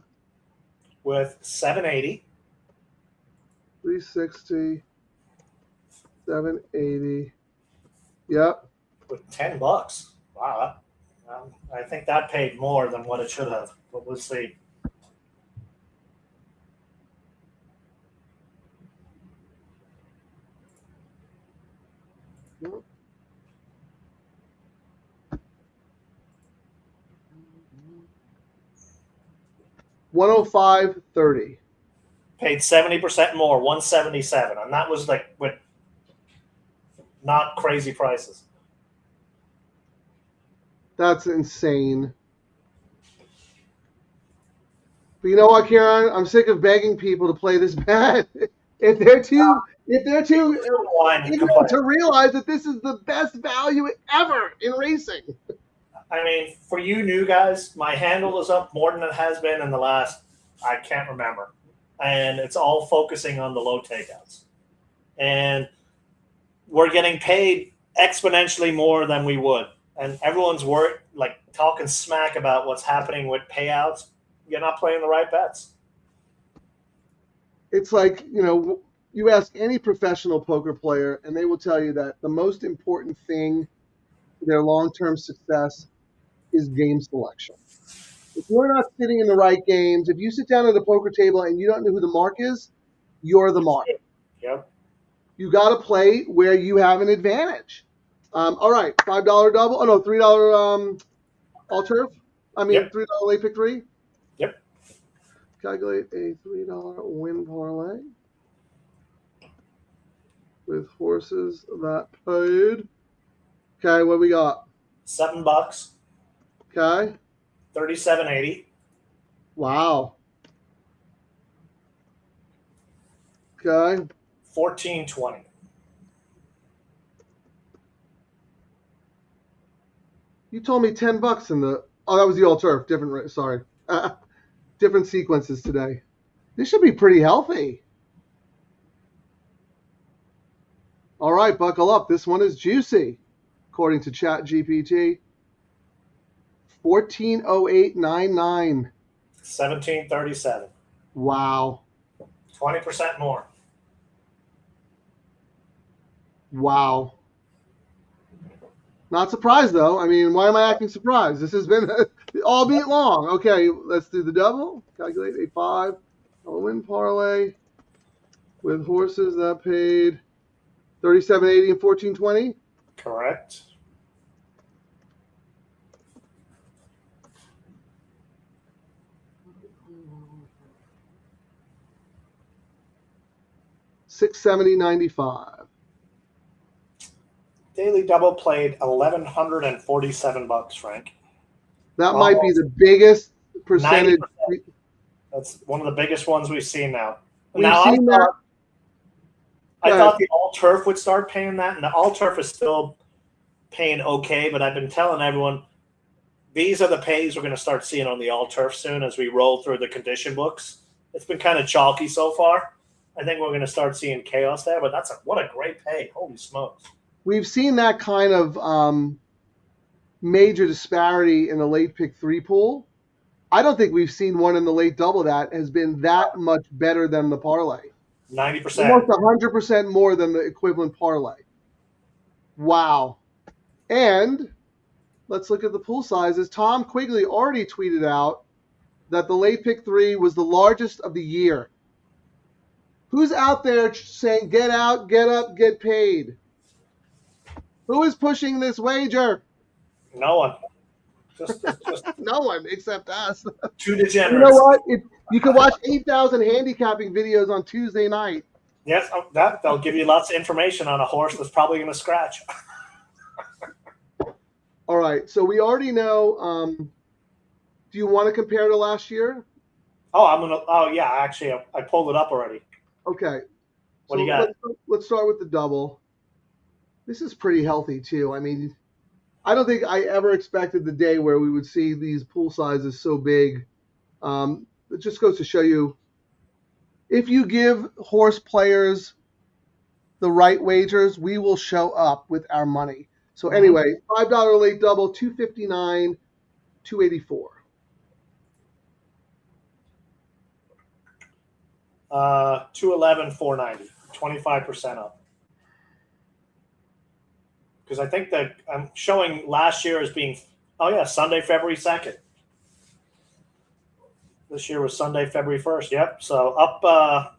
with 780. 360, 780. Yep. With $10. Wow. I think that paid more than what it should have. But we'll see. Yep. $105.30. Paid 70% more, 177, and that was like with not crazy prices. That's insane. But you know what, Ciaran? I'm sick of begging people to play this bet. if they're too ignorant to realize that this is the best value ever in racing. I mean, for you new guys, my handle is up more than it has been in the last, I can't remember. And it's all focusing on the low takeouts. And we're getting paid exponentially more than we would. And everyone's talking smack about what's happening with payouts. You're not playing the right bets. It's like, you ask any professional poker player, and they will tell you that the most important thing for their long-term success is game selection. If you're not sitting in the right games, if you sit down at a poker table and you don't know who the mark is, you're the mark. Yep. You got to play where you have an advantage. All right, $5 double. Oh no, $3 all turf. Yep. $3 late pick 3. Yep. Calculate a $3 win parlay with horses that paid. Okay, what we got? $7. Okay. 37.80. Wow. Okay. 14.20. You told me $10 in the. Oh, that was the all turf. Different. Sorry. Different sequences today. This should be pretty healthy. All right, buckle up. This one is juicy, according to Chat GPT. 1408.99. 17.37. Wow. 20% more. Wow. Not surprised, though. I mean, why am I acting surprised? This has been all beat long. Okay, let's do the double. Calculate a $5 win parlay with horses that paid $37.80 and $14.20. Correct. $670.95. Daily double played $1,147, Frank. That might be the biggest percentage. 90%. That's one of the biggest ones we've seen now. I thought the all turf would start paying that, and the all turf is still paying okay. But I've been telling everyone these are the pays we're going to start seeing on the all turf soon as we roll through the condition books. It's been kind of chalky so far. I think we're going to start seeing chaos there. But what a great pay! Holy smokes! We've seen that kind of major disparity in the late pick 3 pool. I don't think we've seen one in the late double that has been that much better than the parlay. 90%. Almost 100% more than the equivalent parlay. Wow. And let's look at the pool sizes. Tom Quigley already tweeted out that the late pick 3 was the largest of the year. Who's out there saying, get out, get up, get paid? Who is pushing this wager? No one. Just No one except us. Two degenerates. You know what? You can watch 8,000 handicapping videos on Tuesday night. Yes, they'll give you lots of information on a horse that's probably going to scratch. All right, so we already know. Do you want to compare to last year? Oh, yeah. Actually, I pulled it up already. Okay. What do you got? Let's start with the double. This is pretty healthy too. I mean, I don't think I ever expected the day where we would see these pool sizes so big It just goes to show you, if you give horse players the right wagers, we will show up with our money. So anyway, $5 late double, $259, $284. 211, $490, 25% up. Because I think that I'm showing last year as being, Sunday, February 2nd. This year was Sunday, February 1st. Yep. So up,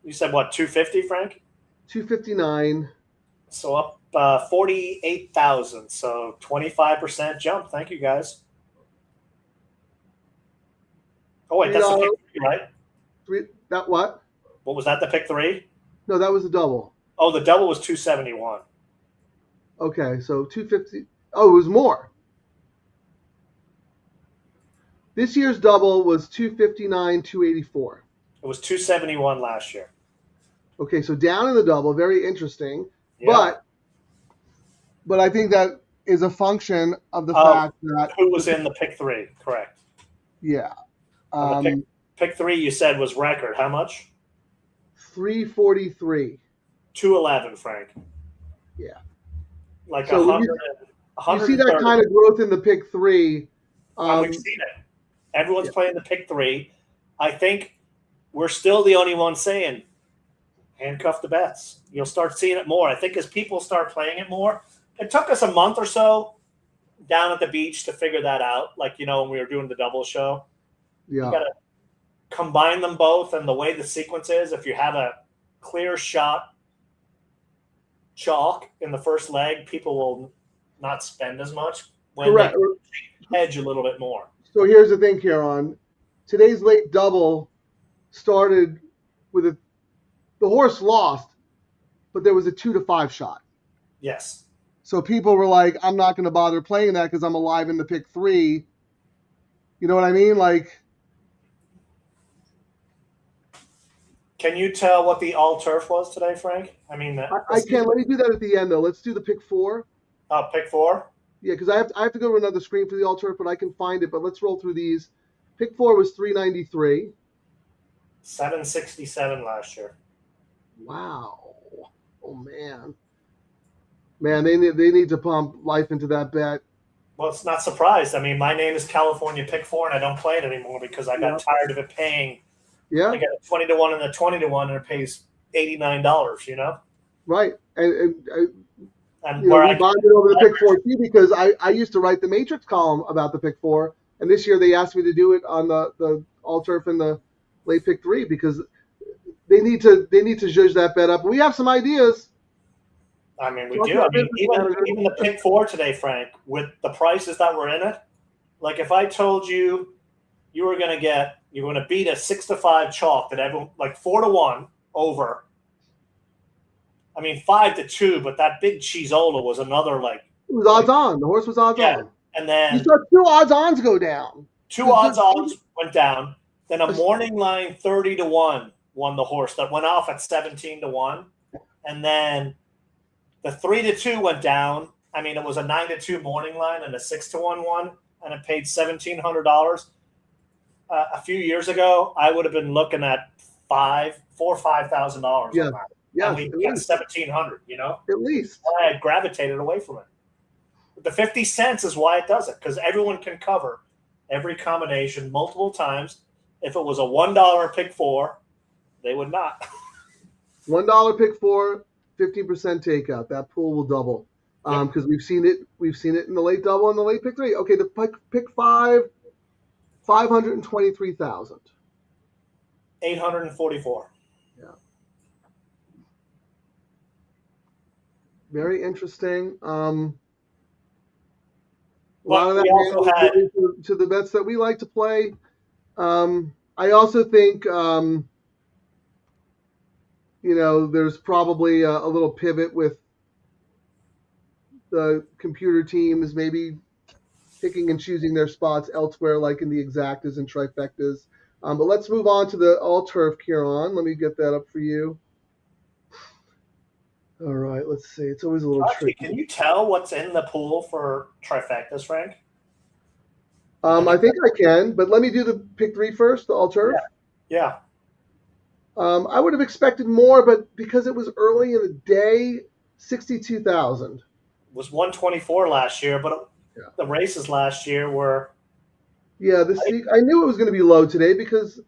you said what, 250, Frank? 259. So up 48,000. So 25% jump. Thank you, guys. Oh, wait, that's the pick three, right? That what? What was that, the pick three? No, that was the double. Oh, the double was 271. Okay, so 250. Oh, it was more. This year's double was 259, 284. It was 271 last year. Okay, so down in the double, very interesting. Yeah. But I think that is a function of the fact that who was in the pick three, correct? Yeah. The pick three you said was record. How much? 343. 211, Frank. Yeah. Like so 100. You see that kind of growth in the pick three. We've seen it. Everyone's playing the pick three. I think we're still the only ones saying handcuff the bets. You'll start seeing it more. I think as people start playing it more, it took us a month or so down at the beach to figure that out. Like, when we were doing the double show. Yeah. You got to combine them both. And the way the sequence is, if you have a clear shot chalk in the first leg, people will not spend as much when Correct. they hedge a little bit more. So here's the thing, Ciaran. Today's late double started with the horse lost, but there was a 2-5 shot. Yes. So people were like, I'm not going to bother playing that because I'm alive in the pick three. You know what I mean? Like, can you tell what the all turf was today, Frank? I mean, I can. Let me do that at the end, though. Let's do the pick four. Pick four? Yeah, because I have to go to another screen for the all turf, but I can find it. But let's roll through these. Pick four was 393. 767 last year. Wow. Oh man. Man, they need to pump life into that bet. Well, it's not surprised. I mean, my name is California Pick Four, and I don't play it anymore because I got tired of it paying. Yeah. I got a 20-1 and a 20-1, and it pays $89. Right. And where I bonded over the pick four too, because I used to write the Matrix column about the pick four, and this year they asked me to do it on the all turf and the late pick three because they need to judge that bet up. We have some ideas. I mean, we do. I mean, even the pick four today, Frank, with the prices that were in it. Like if I told you you're going to beat a 6-5 chalk that everyone, like 4-1 over. I mean, 5-2, but that big Cheezola was another like. It was odds on. The horse was odds on. And then you saw two odds ons go down. Two odds ons went down. Then a morning line 30-1 won the horse that went off at 17-1, and then the 3-2 went down. I mean, it was a 9-2 morning line and a 6-1 one, and it paid $1,700. A few years ago, I would have been looking at $4,000 or $5,000. Yeah, yeah. And we got $1,700. At least. I gravitated away from it. But the 50 cents is why it does it, because everyone can cover every combination multiple times. If it was a $1 pick four, they would not. $1 pick four, 15% takeout. That pool will double because we've seen it. We've seen it in the late double and the late pick three. Okay, the pick five, 523,000. 844. Yeah. Very interesting. A lot of that also had to the bets that we like to play. I also think, there's probably a little pivot with the computer teams maybe picking and choosing their spots elsewhere, like in the exactas and trifectas. But let's move on to the all turf, Ciaran. Let me get that up for you. All right, let's see. It's always a little tricky. Can you tell what's in the pool for trifectas, Frank? I think I can, but let me do the pick 3 first, the all turf. Yeah. I would have expected more, but because it was early in the day, 62,000. It was 124 last year, but Yeah. the races last year were. Yeah, I knew it was going to be low today because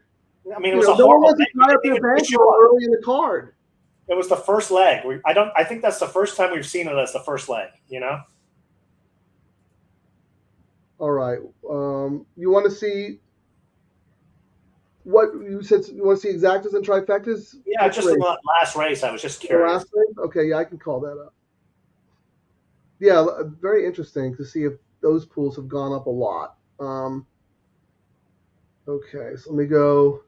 I mean, it was a no one horrible. wants to tie up their bankroll early in the card. It was the first leg. I think that's the first time we've seen it as the first leg. You know. All right. You want to see what you said? You want to see exactas and trifectas? Yeah, just in the last race. I was just curious. The last race? Okay, yeah, I can call that up. Yeah, very interesting to see if those pools have gone up a lot. Okay, so let me go.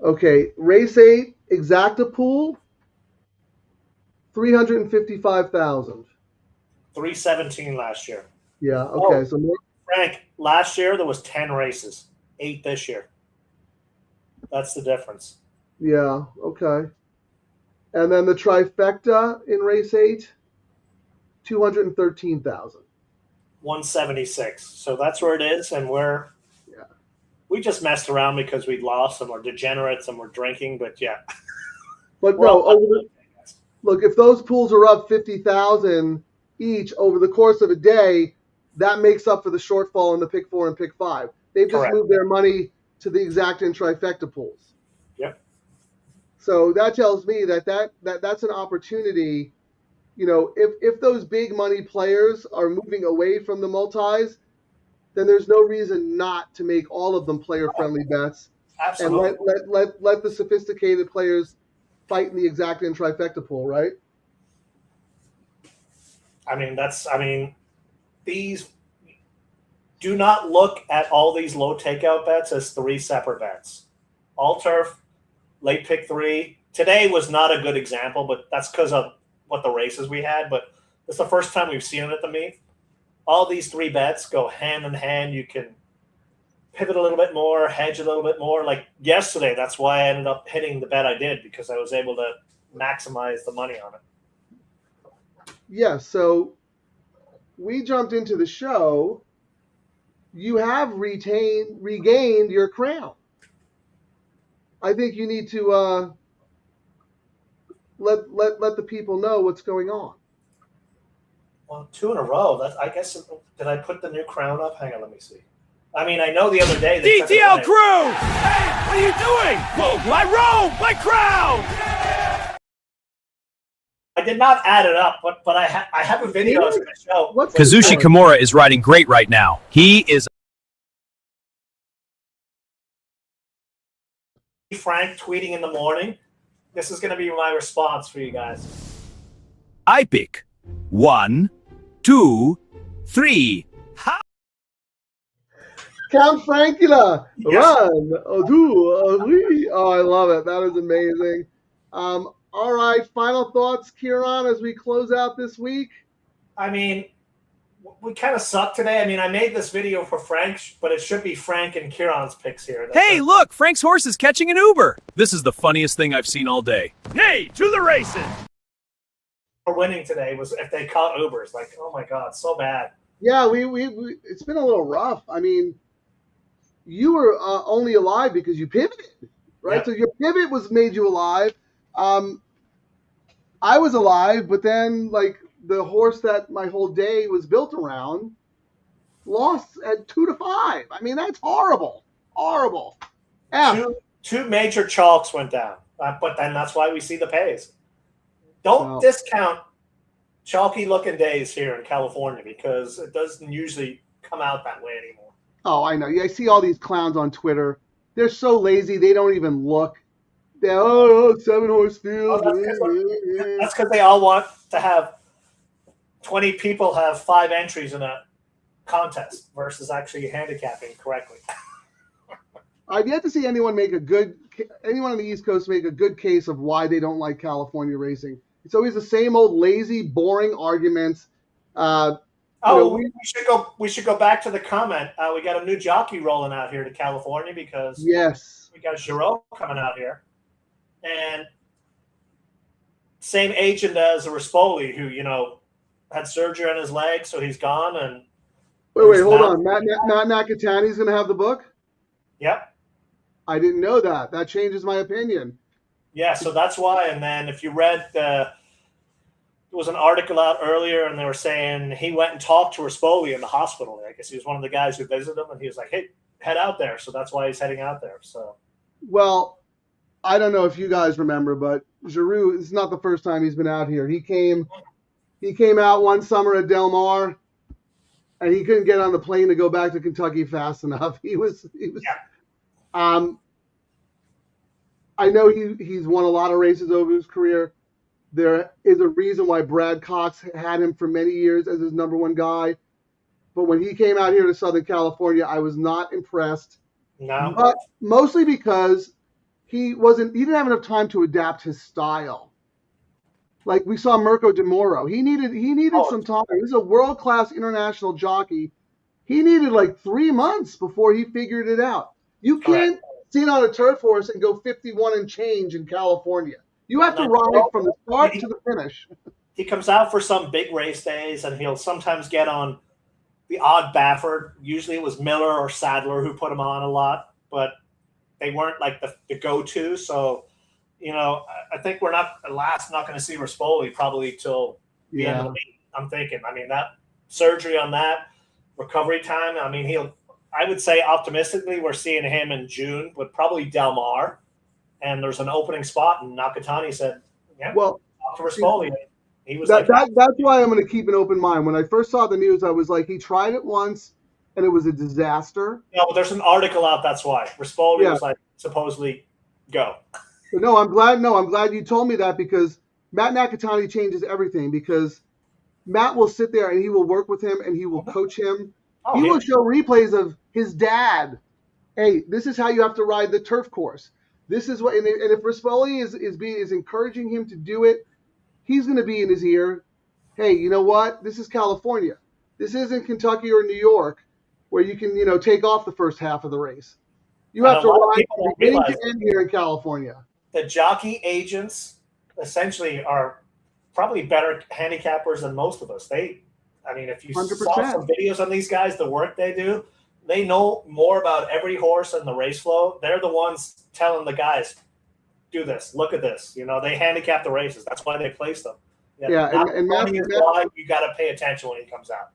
Okay, race 8 exacta pool, 355,000. 317 last year. Yeah. Okay. So more. Frank, last year there was 10 races, 8 this year. That's the difference. Yeah. Okay. And then the trifecta in race 8, 213,000. 176. So that's where it is, and we just messed around because we lost and we're degenerates and we're drinking, but yeah. But no, look, if those pools are up 50,000 each over the course of a day, that makes up for the shortfall in the pick 4 and pick 5. They've just moved their money to the exacta and trifecta pools. Yep. So that tells me that's an opportunity. You know, if those big money players are moving away from the multis, then there's no reason not to make all of them player-friendly bets. Absolutely. And let the sophisticated players fight in the exacta and trifecta pool, right? These do not look at all these low takeout bets as 3 separate bets. All turf, late pick 3. Today was not a good example, but that's because of what the races we had. But it's the first time we've seen it at the meet. All these 3 bets go hand in hand. You can pivot a little bit more, hedge a little bit more. Like yesterday, that's why I ended up hitting the bet I did, because I was able to maximize the money on it. Yeah, so we jumped into the show. You have regained your crown. I think you need to let the people know what's going on. Well, 2 in a row. I guess, did I put the new crown up? Hang on, let me see. I mean, I know the other day. DTL Crew! Hey, what are you doing? Whoa, my robe, my crown! I did not add it up, but I have a video of the show. Kazushi Kimura is riding great right now. He is. Frank tweeting in the morning. This is going to be my response for you guys. I pick 1, 2, 3. Count Frankula. Yes. 1, 2, 3. Oh, I love it. That is amazing. All right, final thoughts, Ciaran, as we close out this week? I mean, we kind of suck today. I mean, I made this video for Frank, but it should be Frank and Ciaran's picks here. Hey, look, Frank's horse is catching an Uber. This is the funniest thing I've seen all day. Hey, to the races! For winning today was if they caught Ubers. Like, oh my God, so bad. Yeah, we it's been a little rough. I mean, you were only alive because you pivoted, right? Yeah. So your pivot made you alive. I was alive, but then like the horse that my whole day was built around lost at 2-5. I mean, that's horrible. Horrible. Two major chalks went down, but then that's why we see the pays. Don't discount chalky looking days here in California, because it doesn't usually come out that way anymore. Oh, I know. I see all these clowns on Twitter. They're so lazy, they don't even look. They're, 7-horse field. That's because they all want to have 20 people have 5 entries in a contest versus actually handicapping correctly. I've yet to see anyone on the East Coast make a good case of why they don't like California racing. It's always the same old lazy, boring arguments. We should go back to the comment. We got a new jockey rolling out here to California because we got Giraud coming out here, and same agent as Rispoli, who had surgery on his leg, so he's gone. And Wait, hold on. Matt Nakatani's going to have the book? Yep. I didn't know that. That changes my opinion. Yeah, so that's why. And then if you read there was an article out earlier, and they were saying he went and talked to Rispoli in the hospital. I guess he was one of the guys who visited him, and he was like, "Hey, head out there." So that's why he's heading out there. So, well, I don't know if you guys remember, but Giroux, it's not the first time he's been out here. He came out one summer at Del Mar, and he couldn't get on the plane to go back to Kentucky fast enough. He was. Yeah. I know he's won a lot of races over his career. There is a reason why Brad Cox had him for many years as his number one guy. But when he came out here to Southern California, I was not impressed. No. But mostly because he didn't have enough time to adapt his style. Like we saw Mirko De Moro. He needed some time. He's a world-class international jockey. He needed like 3 months before he figured it out. You can't sit on a turf horse and go 51 and change in California. You have to ride from the start to the finish. He comes out for some big race days, and he'll sometimes get on the odd Baffert. Usually it was Miller or Sadler who put him on a lot, but they weren't like the go-to. So, I think we're not going to see Rispoli probably till the end of the week, I'm thinking. I mean, that surgery on that, recovery time, I mean, I would say optimistically we're seeing him in June, but probably Del Mar. And there's an opening spot, and Nakatani said, "Yeah, well, talk to Rispoli." He was that's why I'm going to keep an open mind. When I first saw the news, I was like, he tried it once, and it was a disaster. No, but there's an article out. That's why Rispoli was like supposedly go. But no, I'm glad you told me that, because Matt Nakatani changes everything. Because Matt will sit there and he will work with him and he will coach him. He will show replays of his dad. Hey, this is how you have to ride the turf course. This is what, and if Rispoli is encouraging him to do it, he's going to be in his ear. Hey, you know what? This is California. This isn't Kentucky or New York, where you can take off the first half of the race. You have to ride from beginning to end here in California. The jockey agents essentially are probably better handicappers than most of us. If you 100%. saw some videos on these guys, the work they do. They know more about every horse and the race flow. They're the ones telling the guys, do this, look at this. They handicap the races. That's why they place them. And Matt is why you got to pay attention when he comes out.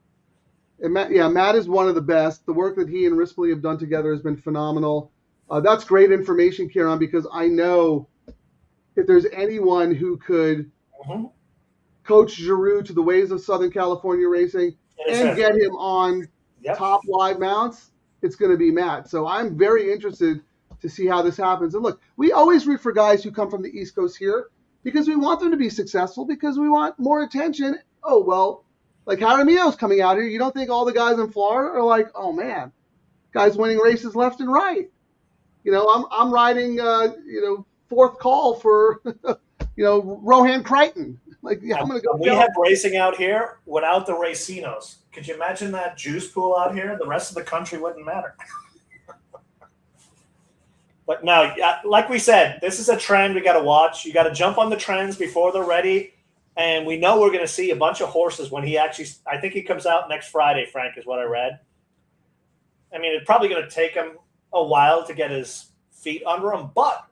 And Matt is one of the best. The work that he and Rispoli have done together has been phenomenal. That's great information, Ciaran, because I know if there's anyone who could coach Giroux to the ways of Southern California racing and get him on top live mounts, it's going to be Matt. So I'm very interested to see how this happens. And look, we always root for guys who come from the East Coast here because we want them to be successful, because we want more attention. Oh, well, like Jaramillo's coming out here. You don't think all the guys in Florida are like, oh man, guys winning races left and right. I'm riding, fourth call for, Rohan Crichton. Like, I'm going to go. We have racing out here without the racinos. Could you imagine that juice pool out here? The rest of the country wouldn't matter. But no, like we said, this is a trend we got to watch. You got to jump on the trends before they're ready. And we know we're going to see a bunch of horses when I think he comes out next Friday, Frank, is what I read. I mean, it's probably going to take him a while to get his feet under him. But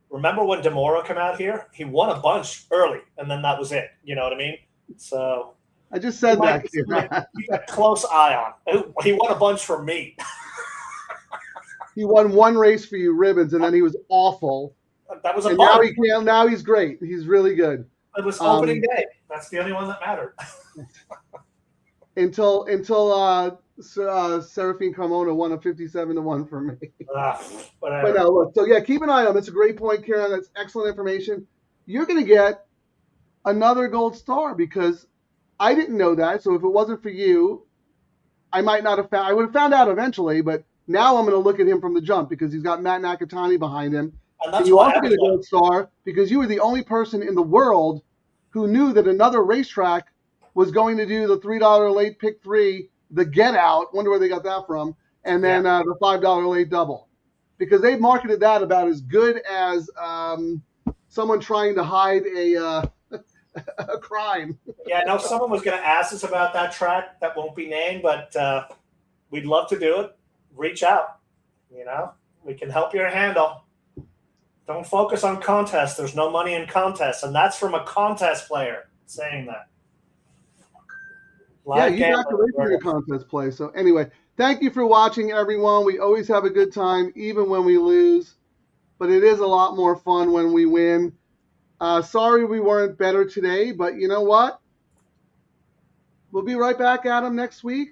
remember when De Moro came out here? He won a bunch early, and then that was it. You know what I mean? So I just said that. Keep a close eye on. He won a bunch for me. He won one race for you, Ribbons, and then he was awful. That was a bunch. Now he's great. He's really good. It was opening day. That's the only one that mattered. until Serafine Carmona won a 57-1 for me. But no, look. So yeah, keep an eye on him. That's a great point, Ciaran. That's excellent information. You're going to get another gold star, because I didn't know that. So if it wasn't for you, I might not have found. I would have found out eventually, but now I'm going to look at him from the jump, because he's got Matt Nakatani behind him. And you also get a gold star because you were the only person in the world who knew that another racetrack was going to do the $3 late pick 3, the get out. Wonder where they got that from. And then the $5 late double, because they marketed that about as good as someone trying to hide a crime. Yeah, I know someone was going to ask us about that track that won't be named, but we'd love to do it. Reach out. You know, we can help your handle. Don't focus on contests. There's no money in contests, and that's from a contest player saying that. Yeah, you got to wait for your contest play. So anyway, thank you for watching, everyone. We always have a good time, even when we lose. But it is a lot more fun when we win. Sorry we weren't better today, but you know what? We'll be right back at them next week.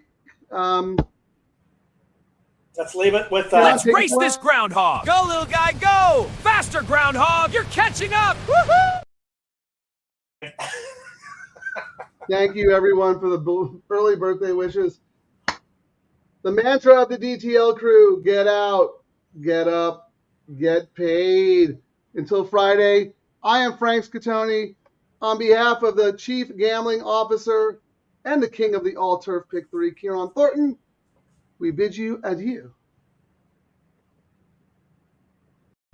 Let's leave it with Let's race this groundhog. Go, little guy, go! Faster, groundhog! You're catching up! Woohoo! Thank you, everyone, for the early birthday wishes. The mantra of the DTL crew: get out, get up, get paid. Until Friday, I am Frank Scatoni. On behalf of the Chief Gambling Officer and the King of the All-Turf Pick 3, Ciaran Thornton, we bid you adieu.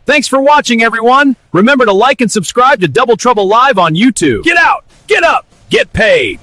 Thanks for watching, everyone. Remember to like and subscribe to Double Trouble Live on YouTube. Get out, get up, get paid.